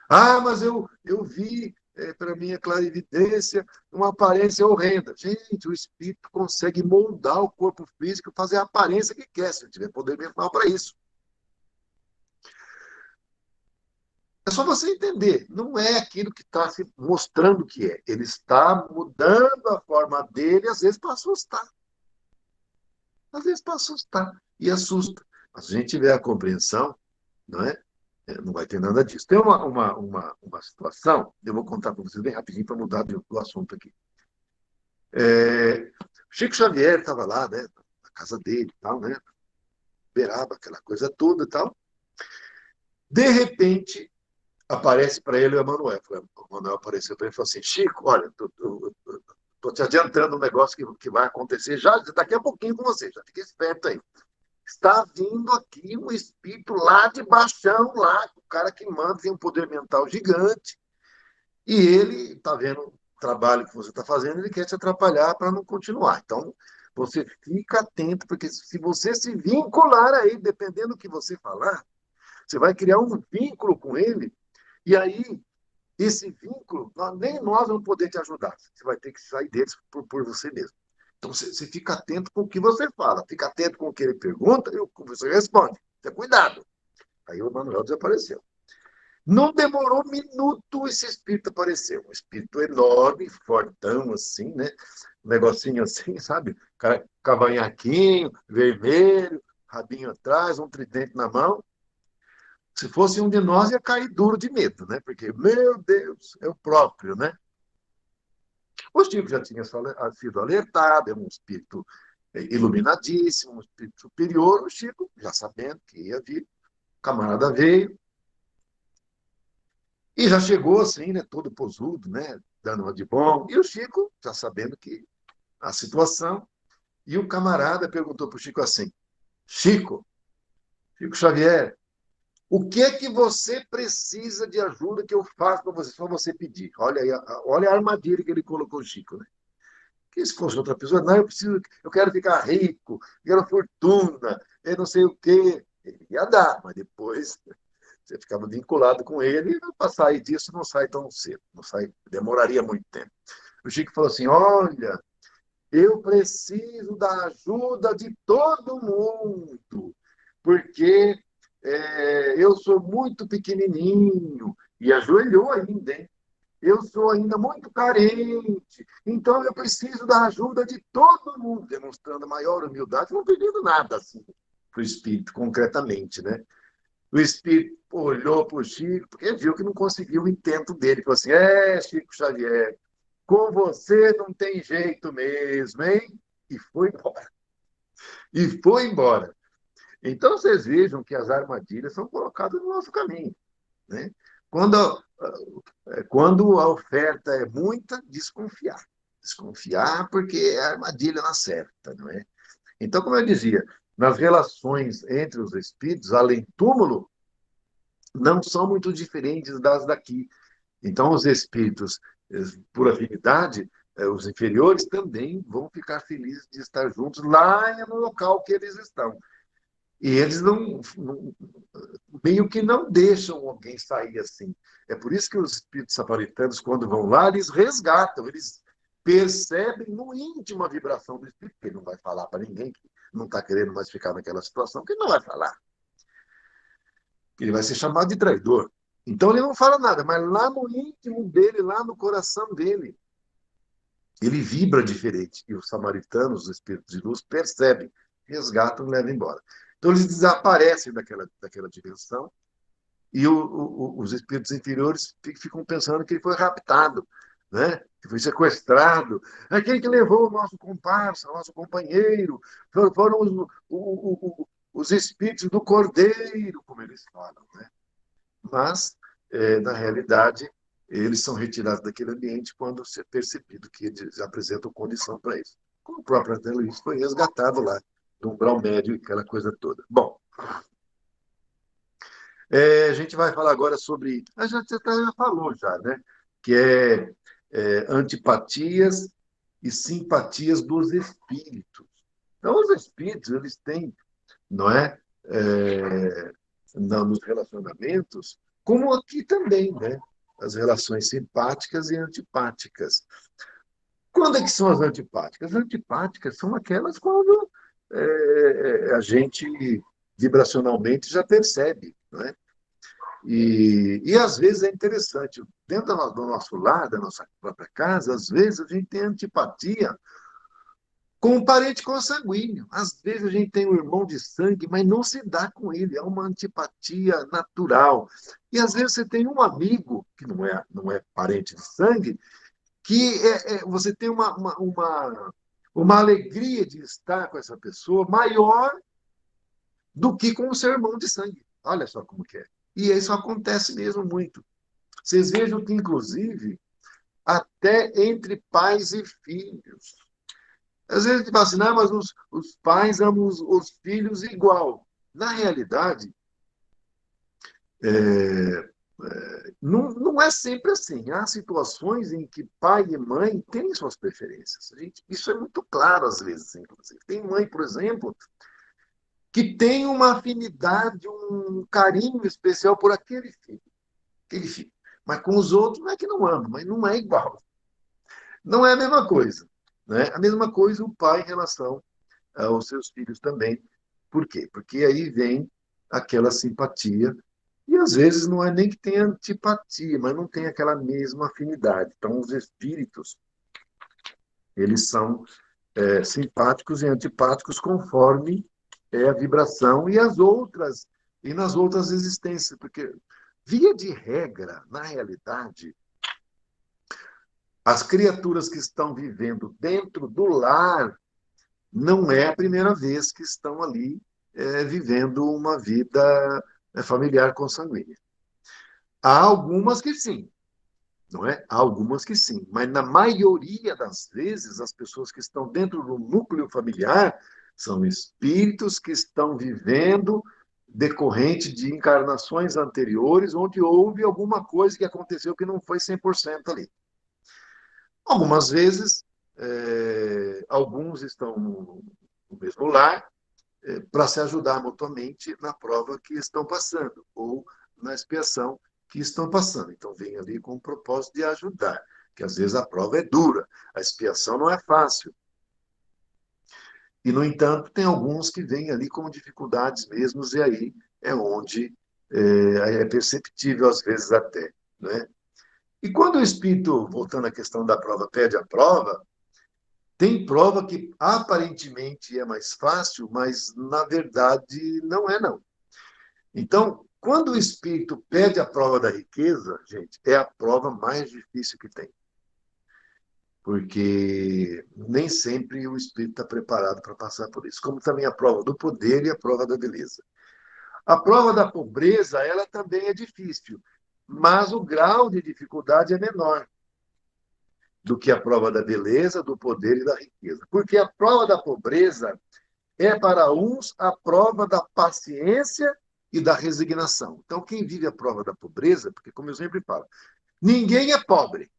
Ah, mas eu vi, para minha clarividência, uma aparência horrenda. Gente, o espírito consegue moldar o corpo físico e fazer a aparência que quer, se tiver poder mental para isso. É só você entender, não é aquilo que está se mostrando que é. Ele está mudando a forma dele, às vezes para assustar. Às vezes para assustar. E assusta. Mas se a gente tiver a compreensão, não é? Não vai ter nada disso. Tem uma situação, eu vou contar para vocês bem rapidinho para mudar do assunto aqui. Chico Xavier estava lá, né, na casa dele, tal, né, Beraba, aquela coisa toda e tal. De repente, aparece para ele o Emanuel. O Emanuel apareceu para ele e falou assim: Chico, olha, estou te adiantando um negócio que vai acontecer já daqui a pouquinho com você, já fica esperto aí. Está vindo aqui um espírito lá de baixão, lá, o cara que manda, tem um poder mental gigante, e ele está vendo o trabalho que você está fazendo, ele quer te atrapalhar para não continuar. Então, você fica atento, porque se você se vincular a ele, dependendo do que você falar, você vai criar um vínculo com ele, e aí, esse vínculo, nem nós vamos poder te ajudar. Você vai ter que sair deles por você mesmo. Então, você fica atento com o que você fala, fica atento com o que ele pergunta e o que você responde. Tenha cuidado. Aí o Manuel desapareceu. Não demorou um minuto, esse espírito apareceu. Um espírito enorme, fortão, assim, né? Um negocinho assim, sabe? Cavanhaquinho, vermelho, rabinho atrás, um tridente na mão. Se fosse um de nós, ia cair duro de medo, né? Porque, meu Deus, é o próprio, né? O Chico já tinha sido alertado, é um espírito iluminadíssimo, um espírito superior. O Chico, já sabendo que ia vir, o camarada veio e já chegou assim, né? Todo posudo, né? Dando uma de bom. E o Chico, já sabendo que a situação, e o camarada perguntou para o Chico assim: Chico Xavier, o que é que você precisa de ajuda que eu faço para você? Só você pedir. Olha aí, olha a armadilha que ele colocou o Chico, né? Que se fosse outra pessoa, não, eu quero ficar rico, quero fortuna, eu não sei o quê. Ele ia dar, mas depois você ficava vinculado com ele e para sair disso não sai tão cedo, não sai, demoraria muito tempo. O Chico falou assim: olha, eu preciso da ajuda de todo mundo, porque eu sou muito pequenininho, e ajoelhou ainda, hein? Eu sou ainda muito carente, então eu preciso da ajuda de todo mundo, demonstrando maior humildade, não pedindo nada assim para o Espírito, concretamente, né? O Espírito olhou para o Chico, porque viu que não conseguiu o intento dele, falou assim: Chico Xavier, com você não tem jeito mesmo, hein? E foi embora. E foi embora. Então, vocês vejam que as armadilhas são colocadas no nosso caminho, né? Quando quando a oferta é muita, desconfiar. Desconfiar porque é a armadilha na certa, não é? Então, como eu dizia, nas relações entre os espíritos, além túmulo, não são muito diferentes das daqui. Então, os espíritos, por afinidade, os inferiores também vão ficar felizes de estar juntos lá no local que eles estão. E eles meio que não deixam alguém sair assim. É por isso que os espíritos samaritanos, quando vão lá, eles resgatam, eles percebem no íntimo a vibração do espírito, que ele não vai falar para ninguém que não está querendo mais ficar naquela situação, que ele não vai falar. Ele vai ser chamado de traidor. Então ele não fala nada, mas lá no íntimo dele, lá no coração dele, ele vibra diferente. E os samaritanos, os espíritos de luz, percebem, resgatam e levam embora. Então eles desaparecem daquela dimensão e os espíritos inferiores ficam pensando que ele foi raptado, né? Que foi sequestrado. Aquele que levou o nosso comparsa, o nosso companheiro, foram os espíritos do cordeiro, como eles falam, né? Mas, na realidade, eles são retirados daquele ambiente quando é percebido que eles apresentam condição para isso. Como o próprio André Luiz foi resgatado lá, do umbral médio e aquela coisa toda. Bom, a gente vai falar agora sobre. A gente já falou já, né? Que antipatias e simpatias dos espíritos. Então, os espíritos, eles têm, não é? Nos relacionamentos, como aqui também, né? As relações simpáticas e antipáticas. Quando é que são as antipáticas? As antipáticas são aquelas quando a gente vibracionalmente já percebe, não é? E às vezes é interessante, dentro do nosso lar, da nossa própria casa, às vezes a gente tem antipatia com um parente consanguíneo. Às vezes a gente tem um irmão de sangue, mas não se dá com ele, é uma antipatia natural. E às vezes você tem um amigo, que não é parente de sangue, que você tem uma alegria de estar com essa pessoa maior do que com o seu irmão de sangue. Olha só como que é. E isso acontece mesmo muito. Vocês vejam que, inclusive, até entre pais e filhos. Às vezes a gente fala assim, não, mas os pais amam os filhos igual. Na realidade, não é sempre assim. Há situações em que pai e mãe têm suas preferências. Isso é muito claro às vezes, inclusive. Tem mãe, por exemplo, que tem uma afinidade, um carinho especial por aquele filho. Aquele filho. Mas com os outros não é que não ama, mas não é igual. Não é a mesma coisa. Né? A mesma coisa o pai em relação aos seus filhos também. Por quê? Porque aí vem aquela simpatia, e às vezes não é nem que tenha antipatia, mas não tem aquela mesma afinidade. Então, os espíritos, eles são simpáticos e antipáticos conforme a vibração e nas outras existências, porque, via de regra, na realidade, as criaturas que estão vivendo dentro do lar não é a primeira vez que estão ali vivendo uma vida familiar consanguínea. Há algumas que sim, não é? Há algumas que sim, mas na maioria das vezes as pessoas que estão dentro do núcleo familiar são espíritos que estão vivendo decorrente de encarnações anteriores onde houve alguma coisa que aconteceu que não foi 100% ali. Algumas vezes, alguns estão no mesmo lar, para se ajudar mutuamente na prova que estão passando, ou na expiação que estão passando. Então, vem ali com o propósito de ajudar, que às vezes a prova é dura, a expiação não é fácil. E, no entanto, tem alguns que vêm ali com dificuldades mesmos, e aí é onde é perceptível, às vezes, até. Né? E quando o espírito, voltando à questão da prova, pede a prova, tem prova que aparentemente é mais fácil, mas na verdade não é, não. Então, quando o espírito pede a prova da riqueza, gente, é a prova mais difícil que tem. porque nem sempre o espírito está preparado para passar por isso, como também a prova do poder e a prova da beleza. A prova da pobreza, ela também é difícil, mas o grau de dificuldade é menor do que a prova da beleza, do poder e da riqueza. Porque a prova da pobreza é para uns a prova da paciência e da resignação. Então, quem vive a prova da pobreza, porque como eu sempre falo, ninguém é pobre,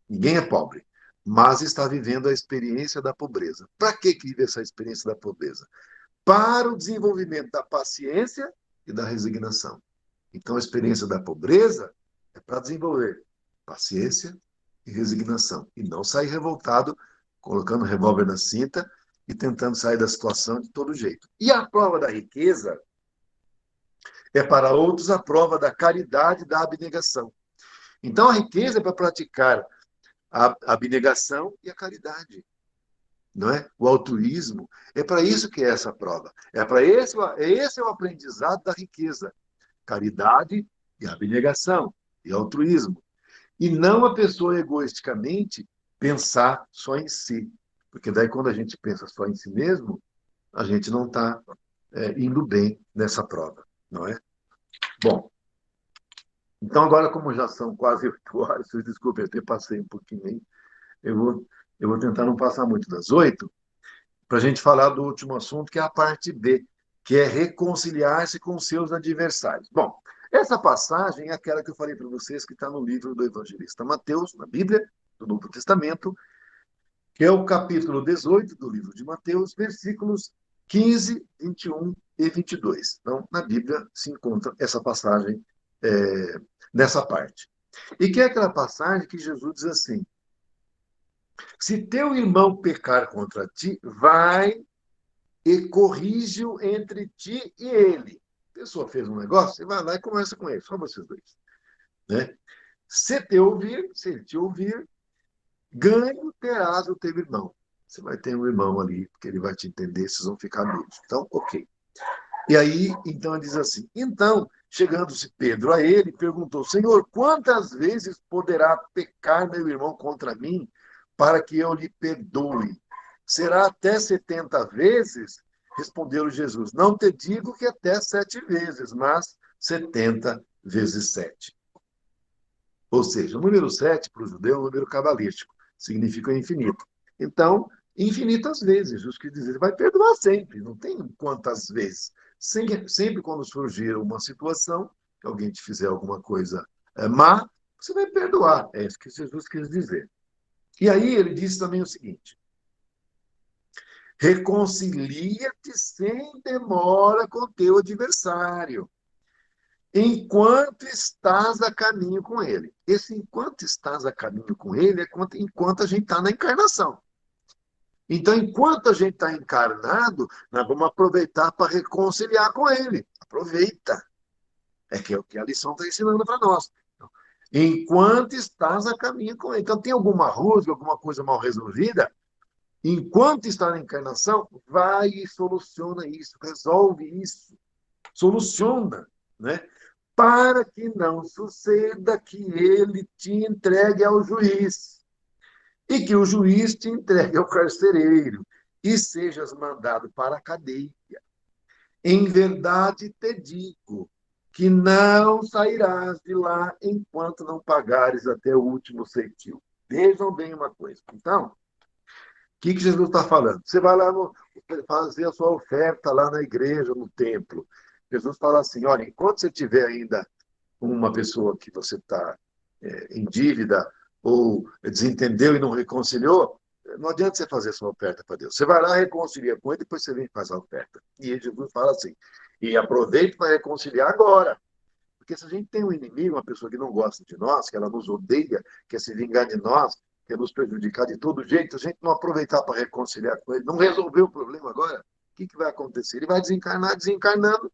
ninguém é pobre, mas está vivendo a experiência da pobreza. Para que vive essa experiência da pobreza? Para o desenvolvimento da paciência e da resignação. Então, a experiência da pobreza é para desenvolver paciência e resignação, e não sair revoltado, colocando o revólver na cinta e tentando sair da situação de todo jeito. E a prova da riqueza é para outros a prova da caridade e da abnegação. Então, a riqueza é para praticar a abnegação e a caridade, não é? O altruísmo. É para isso que é essa prova. Esse é o aprendizado da riqueza. Caridade e abnegação e altruísmo. E não a pessoa egoisticamente pensar só em si. Porque daí, quando a gente pensa só em si mesmo, a gente não está indo bem nessa prova, não é? Bom, então agora, como já são quase 8 horas, vocês desculpem, eu até passei um pouquinho aí, eu vou, eu vou tentar não passar muito das 8, para a gente falar do último assunto, que é a parte B, que é reconciliar-se com seus adversários. Bom, essa passagem é aquela que eu falei para vocês, que está no livro do evangelista Mateus, na Bíblia, do Novo Testamento, que é o capítulo 18 do livro de Mateus, versículos 15, 21 e 22. Então, na Bíblia se encontra essa passagem nessa parte. E que é aquela passagem que Jesus diz assim: se teu irmão pecar contra ti, vai e corrige-o entre ti e ele. A pessoa fez um negócio, você vai lá e conversa com ele, só vocês dois. Né? Se ele te ouvir, ganho terás o teu irmão. Você vai ter um irmão ali, porque ele vai te entender, vocês vão ficar amigos. Então, ok. E aí, então, ele diz assim: então, chegando-se Pedro a ele, perguntou: Senhor, quantas vezes poderá pecar meu irmão contra mim para que eu lhe perdoe? Será até 70 vezes? Respondeu Jesus: não te digo que até 7 vezes, mas 70 vezes 7. Ou seja, o número 7 para o judeu é um número cabalístico, significa infinito. Então, infinitas vezes, Jesus quis dizer, vai perdoar sempre, não tem quantas vezes. Sempre quando surgir uma situação, que alguém te fizer alguma coisa má, você vai perdoar. É isso que Jesus quis dizer. E aí ele disse também o seguinte: reconcilia-te sem demora com teu adversário, enquanto estás a caminho com ele. Esse enquanto estás a caminho com ele é enquanto a gente está na encarnação. Então, enquanto a gente está encarnado, nós vamos aproveitar para reconciliar com ele. Aproveita. É que é o que a lição está ensinando para nós. Enquanto estás a caminho com ele. Então, tem alguma rusga, alguma coisa mal resolvida? Enquanto está na encarnação, vai e soluciona isso, resolve isso, soluciona, né? Para que não suceda que ele te entregue ao juiz e que o juiz te entregue ao carcereiro e sejas mandado para a cadeia. Em verdade te digo que não sairás de lá enquanto não pagares até o último centavo. Vejam bem uma coisa. Então, o que Jesus está falando? Você vai lá fazer a sua oferta lá na igreja, no templo. Jesus fala assim: olha, enquanto você tiver ainda uma pessoa que você está em dívida ou desentendeu e não reconciliou, não adianta você fazer sua oferta para Deus. Você vai lá, reconcilia com ele, depois você vem e faz a oferta. E Jesus fala assim: e aproveite para reconciliar agora. Porque se a gente tem um inimigo, uma pessoa que não gosta de nós, que ela nos odeia, quer se vingar de nós, quer nos prejudicar de todo jeito, a gente não aproveitar para reconciliar com ele, não resolver o problema agora, o que vai acontecer? Ele vai desencarnar, desencarnando,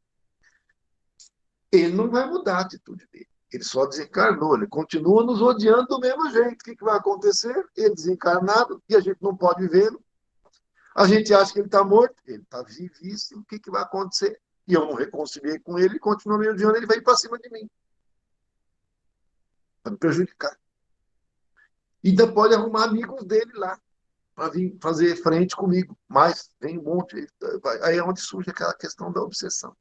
ele não vai mudar a atitude dele. Ele só desencarnou, ele continua nos odiando do mesmo jeito. O que vai acontecer? Ele desencarnado e a gente não pode vê-lo. A gente acha que ele está morto, ele está vivíssimo. O que vai acontecer? E eu não reconciliei com ele, continua me odiando, ele vai ir para cima de mim. Para me prejudicar. ainda pode arrumar amigos dele lá para vir fazer frente comigo, mas vem um monte. Aí é onde surge aquela questão da obsessão.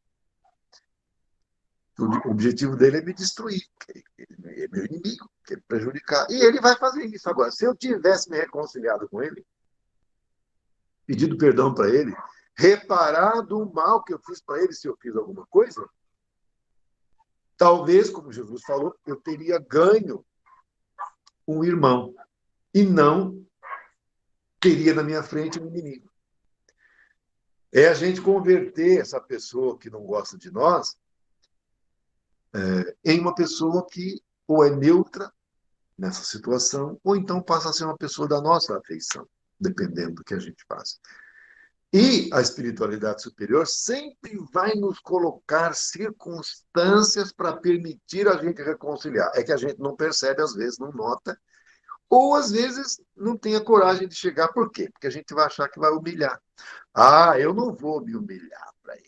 O objetivo dele é me destruir, ele é meu inimigo, quer me prejudicar. E ele vai fazer isso. Agora, se eu tivesse me reconciliado com ele, pedido perdão para ele, reparado o mal que eu fiz para ele, se eu fiz alguma coisa, talvez, como Jesus falou, eu teria ganho um irmão e não teria na minha frente um inimigo. É a gente converter essa pessoa que não gosta de nós em uma pessoa que ou é neutra nessa situação, ou então passa a ser uma pessoa da nossa afeição, dependendo do que a gente faz. E a espiritualidade superior sempre vai nos colocar circunstâncias para permitir a gente reconciliar. É que a gente não percebe, às vezes, não nota, ou às vezes não tem a coragem de chegar. Por quê? Porque a gente vai achar que vai humilhar. Ah, eu não vou me humilhar para ele.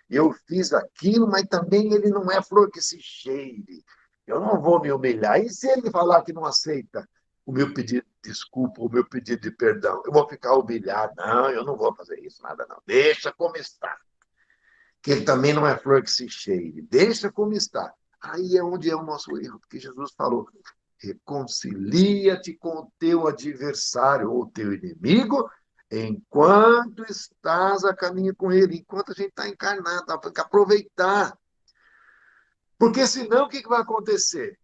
Eu fiz aquilo, mas também ele não é flor que se cheire. Eu não vou me humilhar. E se ele falar que não aceita o meu pedido de desculpa, o meu pedido de perdão, eu vou ficar humilhado? Não, eu não vou fazer isso, nada não. Deixa como está. Que ele também não é flor que se cheire. Deixa como está. Aí é onde é o nosso erro, porque Jesus falou: reconcilia-te com o teu adversário ou teu inimigo enquanto estás a caminho com ele, enquanto a gente está encarnado, tem que aproveitar. Porque senão o que vai acontecer?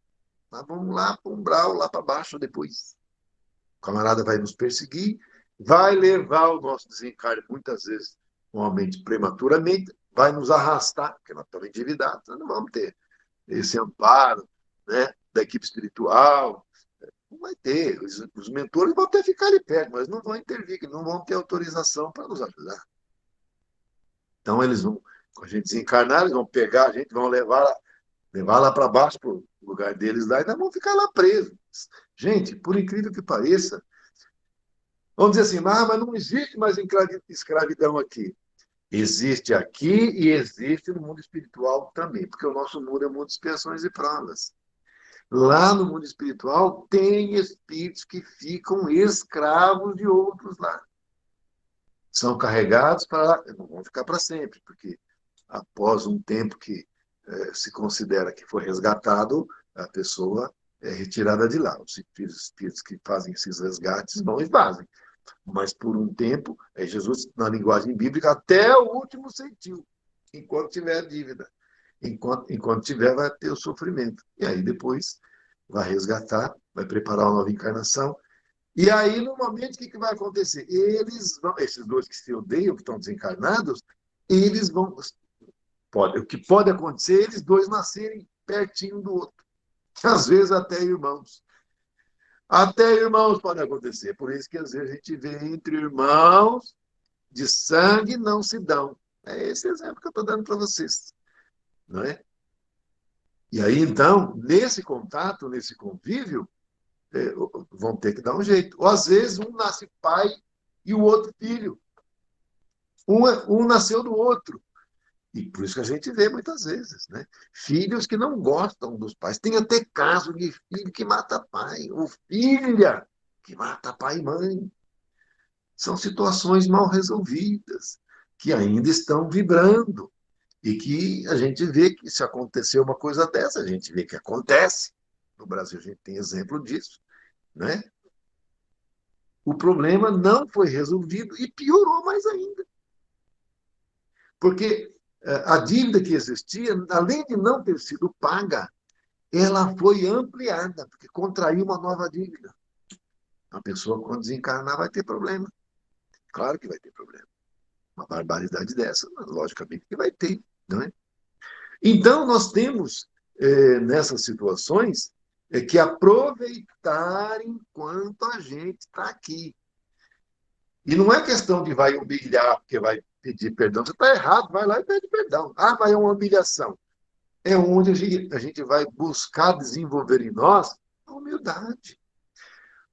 Nós vamos lá para um umbral, lá para baixo depois. O camarada vai nos perseguir, vai levar o nosso desencarne, muitas vezes, normalmente prematuramente, vai nos arrastar, porque nós estamos endividados, nós não vamos ter esse amparo, né, da equipe espiritual. Não vai ter. Os mentores vão até ficar ali perto, mas não vão intervir, não vão ter autorização para nos ajudar. Então, eles vão, quando a gente desencarnar, eles vão pegar a gente, vão levar lá para baixo, para o lugar deles lá, e nós vamos ficar lá presos. Gente, por incrível que pareça, vamos dizer assim, mas não existe mais escravidão aqui. Existe aqui e existe no mundo espiritual também, porque o nosso mundo é um mundo de expiações e provas. Lá no mundo espiritual tem espíritos que ficam escravos de outros lá. São carregados para... Não vão ficar para sempre, porque após um tempo que se considera que foi resgatado, a pessoa é retirada de lá. Os espíritos que fazem esses resgates vão e fazem. Mas por um tempo, Jesus, na linguagem bíblica, até o último centil, enquanto tiver dívida. Enquanto tiver, vai ter o sofrimento. E aí depois vai resgatar, vai preparar uma nova encarnação. E aí, normalmente, o que vai acontecer? Eles vão, esses dois que se odeiam, que estão desencarnados, eles vão... o que pode acontecer é eles dois nascerem pertinho do outro. Às vezes até irmãos. Até irmãos pode acontecer. Por isso que às vezes a gente vê entre irmãos de sangue não se dão. É esse exemplo que eu estou dando para vocês. Não é? E aí, então, nesse contato, nesse convívio, vão ter que dar um jeito. Ou, às vezes, um nasce pai e o outro filho. Um nasceu do outro. E por isso que a gente vê muitas vezes, né? Filhos que não gostam dos pais. Tem até caso de filho que mata pai, ou filha que mata pai e mãe. São situações mal resolvidas, que ainda estão vibrando. E que a gente vê que se acontecer uma coisa dessa, a gente vê que acontece. No Brasil a gente tem exemplo disso, né? O problema não foi resolvido e piorou mais ainda. Porque a dívida que existia, além de não ter sido paga, ela foi ampliada, porque contraiu uma nova dívida. A pessoa, quando desencarnar, vai ter problema. Claro que vai ter problema. Uma barbaridade dessa, logicamente que vai ter, não é? Então, nós temos, nessas situações, que aproveitar enquanto a gente está aqui. E não é questão de vai humilhar, porque vai pedir perdão. Você está errado, vai lá e pede perdão. Ah, mas é uma humilhação. É onde a gente vai buscar desenvolver em nós a humildade.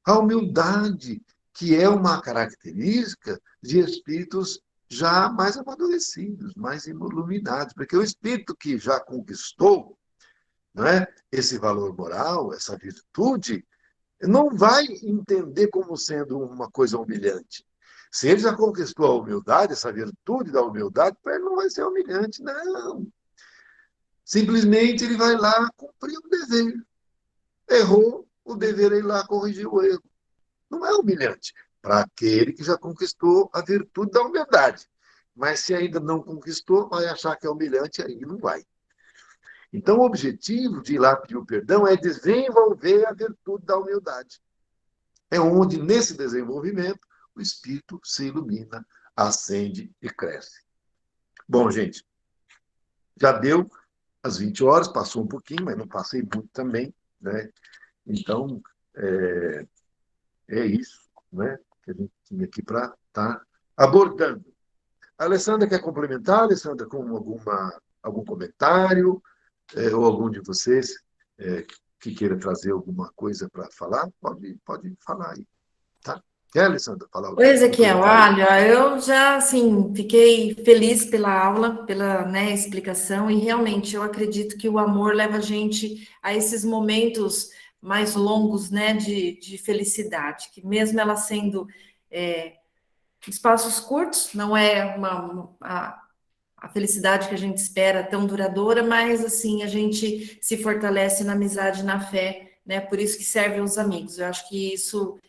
A humildade, que é uma característica de espíritos já mais amadurecidos, mais iluminados. Porque o espírito que já conquistou, não é, esse valor moral, essa virtude, não vai entender como sendo uma coisa humilhante. Se ele já conquistou a humildade, essa virtude da humildade, para ele não vai ser humilhante, não. Simplesmente ele vai lá cumprir o dever. Errou, o dever é ir lá corrigir o erro. Não é humilhante para aquele que já conquistou a virtude da humildade. Mas se ainda não conquistou, vai achar que é humilhante, aí não vai. Então, o objetivo de ir lá pedir o perdão é desenvolver a virtude da humildade. É onde, nesse desenvolvimento, o espírito se ilumina, acende e cresce. Bom, gente, já deu as 20 horas, passou um pouquinho, mas não passei muito também, né? Então, é isso, né, que a gente tinha aqui para estar abordando. A Alessandra quer complementar, Alessandra, com algum comentário, ou algum de vocês que queira trazer alguma coisa para falar? Pode falar aí, tá? Quer, Alessandra, falar Oi, algum Ezequiel, complementário? olha, eu já, assim, fiquei feliz pela aula, pela, né, explicação, e realmente eu acredito que o amor leva a gente a esses momentos mais longos, né, de felicidade, que mesmo ela sendo espaços curtos, não é a felicidade que a gente espera tão duradoura, mas, assim, a gente se fortalece na amizade, na fé, né, por isso que servem os amigos. Eu acho que isso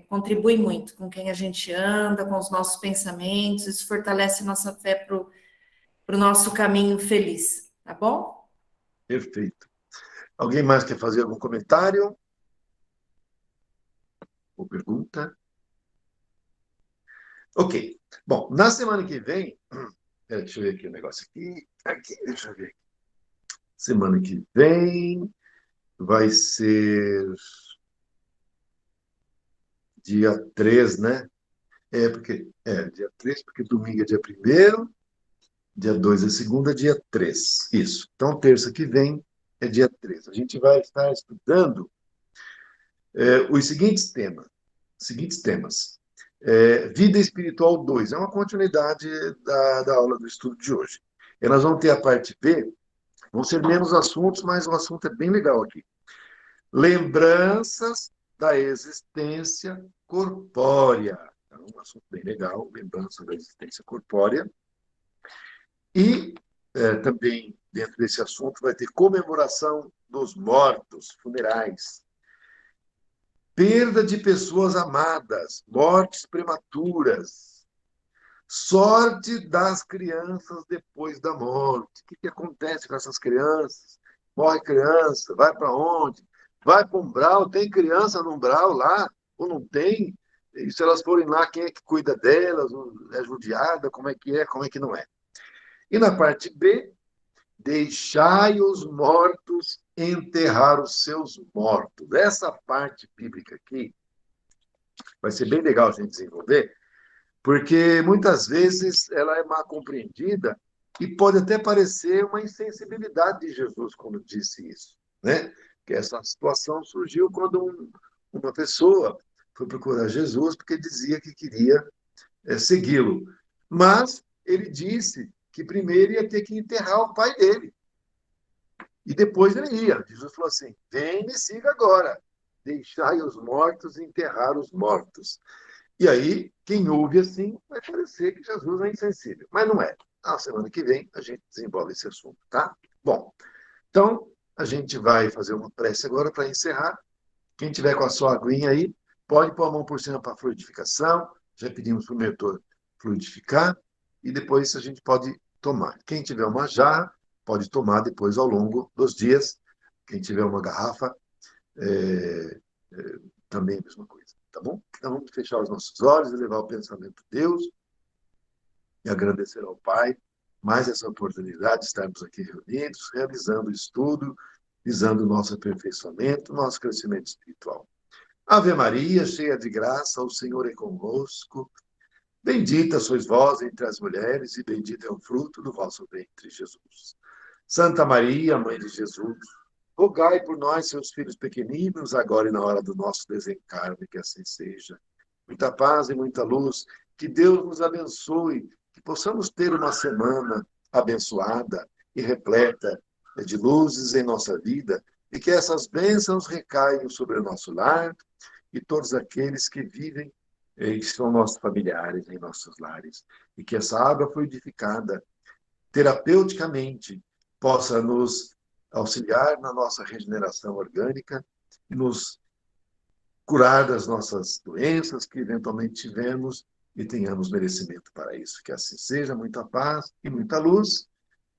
contribui muito com quem a gente anda, com os nossos pensamentos, isso fortalece nossa fé para o nosso caminho feliz, tá bom? Perfeito. Alguém mais quer fazer algum comentário ou pergunta? Ok. Bom, na semana que vem, deixa eu ver aqui o negócio aqui, deixa eu ver. Semana que vem vai ser dia 3, né? Dia 3, porque domingo é dia 1º, dia 2 é segunda, dia 3. Isso. Então, terça que vem é dia 3. A gente vai estar estudando os seguintes temas. Vida Espiritual 2, é uma continuidade da aula do estudo de hoje. E nós vamos ter a parte B, vão ser menos assuntos, mas o assunto é bem legal aqui. Lembranças da existência corpórea. É um assunto bem legal, lembrança da existência corpórea. E também, dentro desse assunto, vai ter comemoração dos mortos, funerais. Perda de pessoas amadas, mortes prematuras. Sorte das crianças depois da morte. O que acontece com essas crianças? Morre criança, vai para onde? Vai para o umbral? Tem criança no umbral lá? Ou não tem? E se elas forem lá, quem é que cuida delas? É judiada? Como é? Como é que não é? E na parte B, deixai os mortos enterrar os seus mortos. Essa parte bíblica aqui vai ser bem legal a gente desenvolver, porque muitas vezes ela é mal compreendida e pode até parecer uma insensibilidade de Jesus quando disse isso, né? Que essa situação surgiu quando uma pessoa foi procurar Jesus porque dizia que queria segui-lo. Mas ele disse que primeiro ia ter que enterrar o pai dele. E depois ele ia. Jesus falou assim: vem e me siga agora. Deixai os mortos enterrar os mortos. E aí, quem ouve assim, vai parecer que Jesus é insensível. Mas não é. Na semana que vem, a gente desenvolve esse assunto, tá? Bom, então, a gente vai fazer uma prece agora para encerrar. Quem tiver com a sua aguinha aí, pode pôr a mão por cima para a fluidificação. Já pedimos para o mentor fluidificar. E depois a gente pode tomar. Quem tiver uma jarra, pode tomar depois ao longo dos dias. Quem tiver uma garrafa, é, também é a mesma coisa, tá bom? Então vamos fechar os nossos olhos e levar o pensamento a Deus e agradecer ao Pai mais essa oportunidade de estarmos aqui reunidos, realizando o estudo, visando o nosso aperfeiçoamento, nosso crescimento espiritual. Ave Maria, cheia de graça, o Senhor é convosco. Bendita sois vós entre as mulheres, e bendito é o fruto do vosso ventre, Jesus. Santa Maria, Mãe de Jesus, rogai por nós, seus filhos pequeninos, agora e na hora do nosso desencarne, que assim seja. Muita paz e muita luz, que Deus nos abençoe, que possamos ter uma semana abençoada e repleta de luzes em nossa vida, e que essas bênçãos recaiam sobre o nosso lar e todos aqueles que vivem e que são nossos familiares em nossos lares. E que essa água fluidificada, terapeuticamente, possa nos auxiliar na nossa regeneração orgânica e nos curar das nossas doenças que eventualmente tivemos e tenhamos merecimento para isso. Que assim seja, muita paz e muita luz.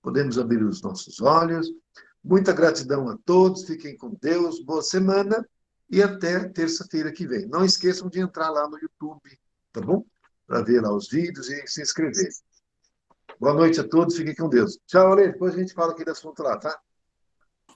Podemos abrir os nossos olhos. Muita gratidão a todos, fiquem com Deus, boa semana e até terça-feira que vem. Não esqueçam de entrar lá no YouTube, tá bom? Para ver lá os vídeos e se inscrever. Boa noite a todos, fiquem com Deus. Tchau, Ale, depois a gente fala aqui do assunto lá, tá?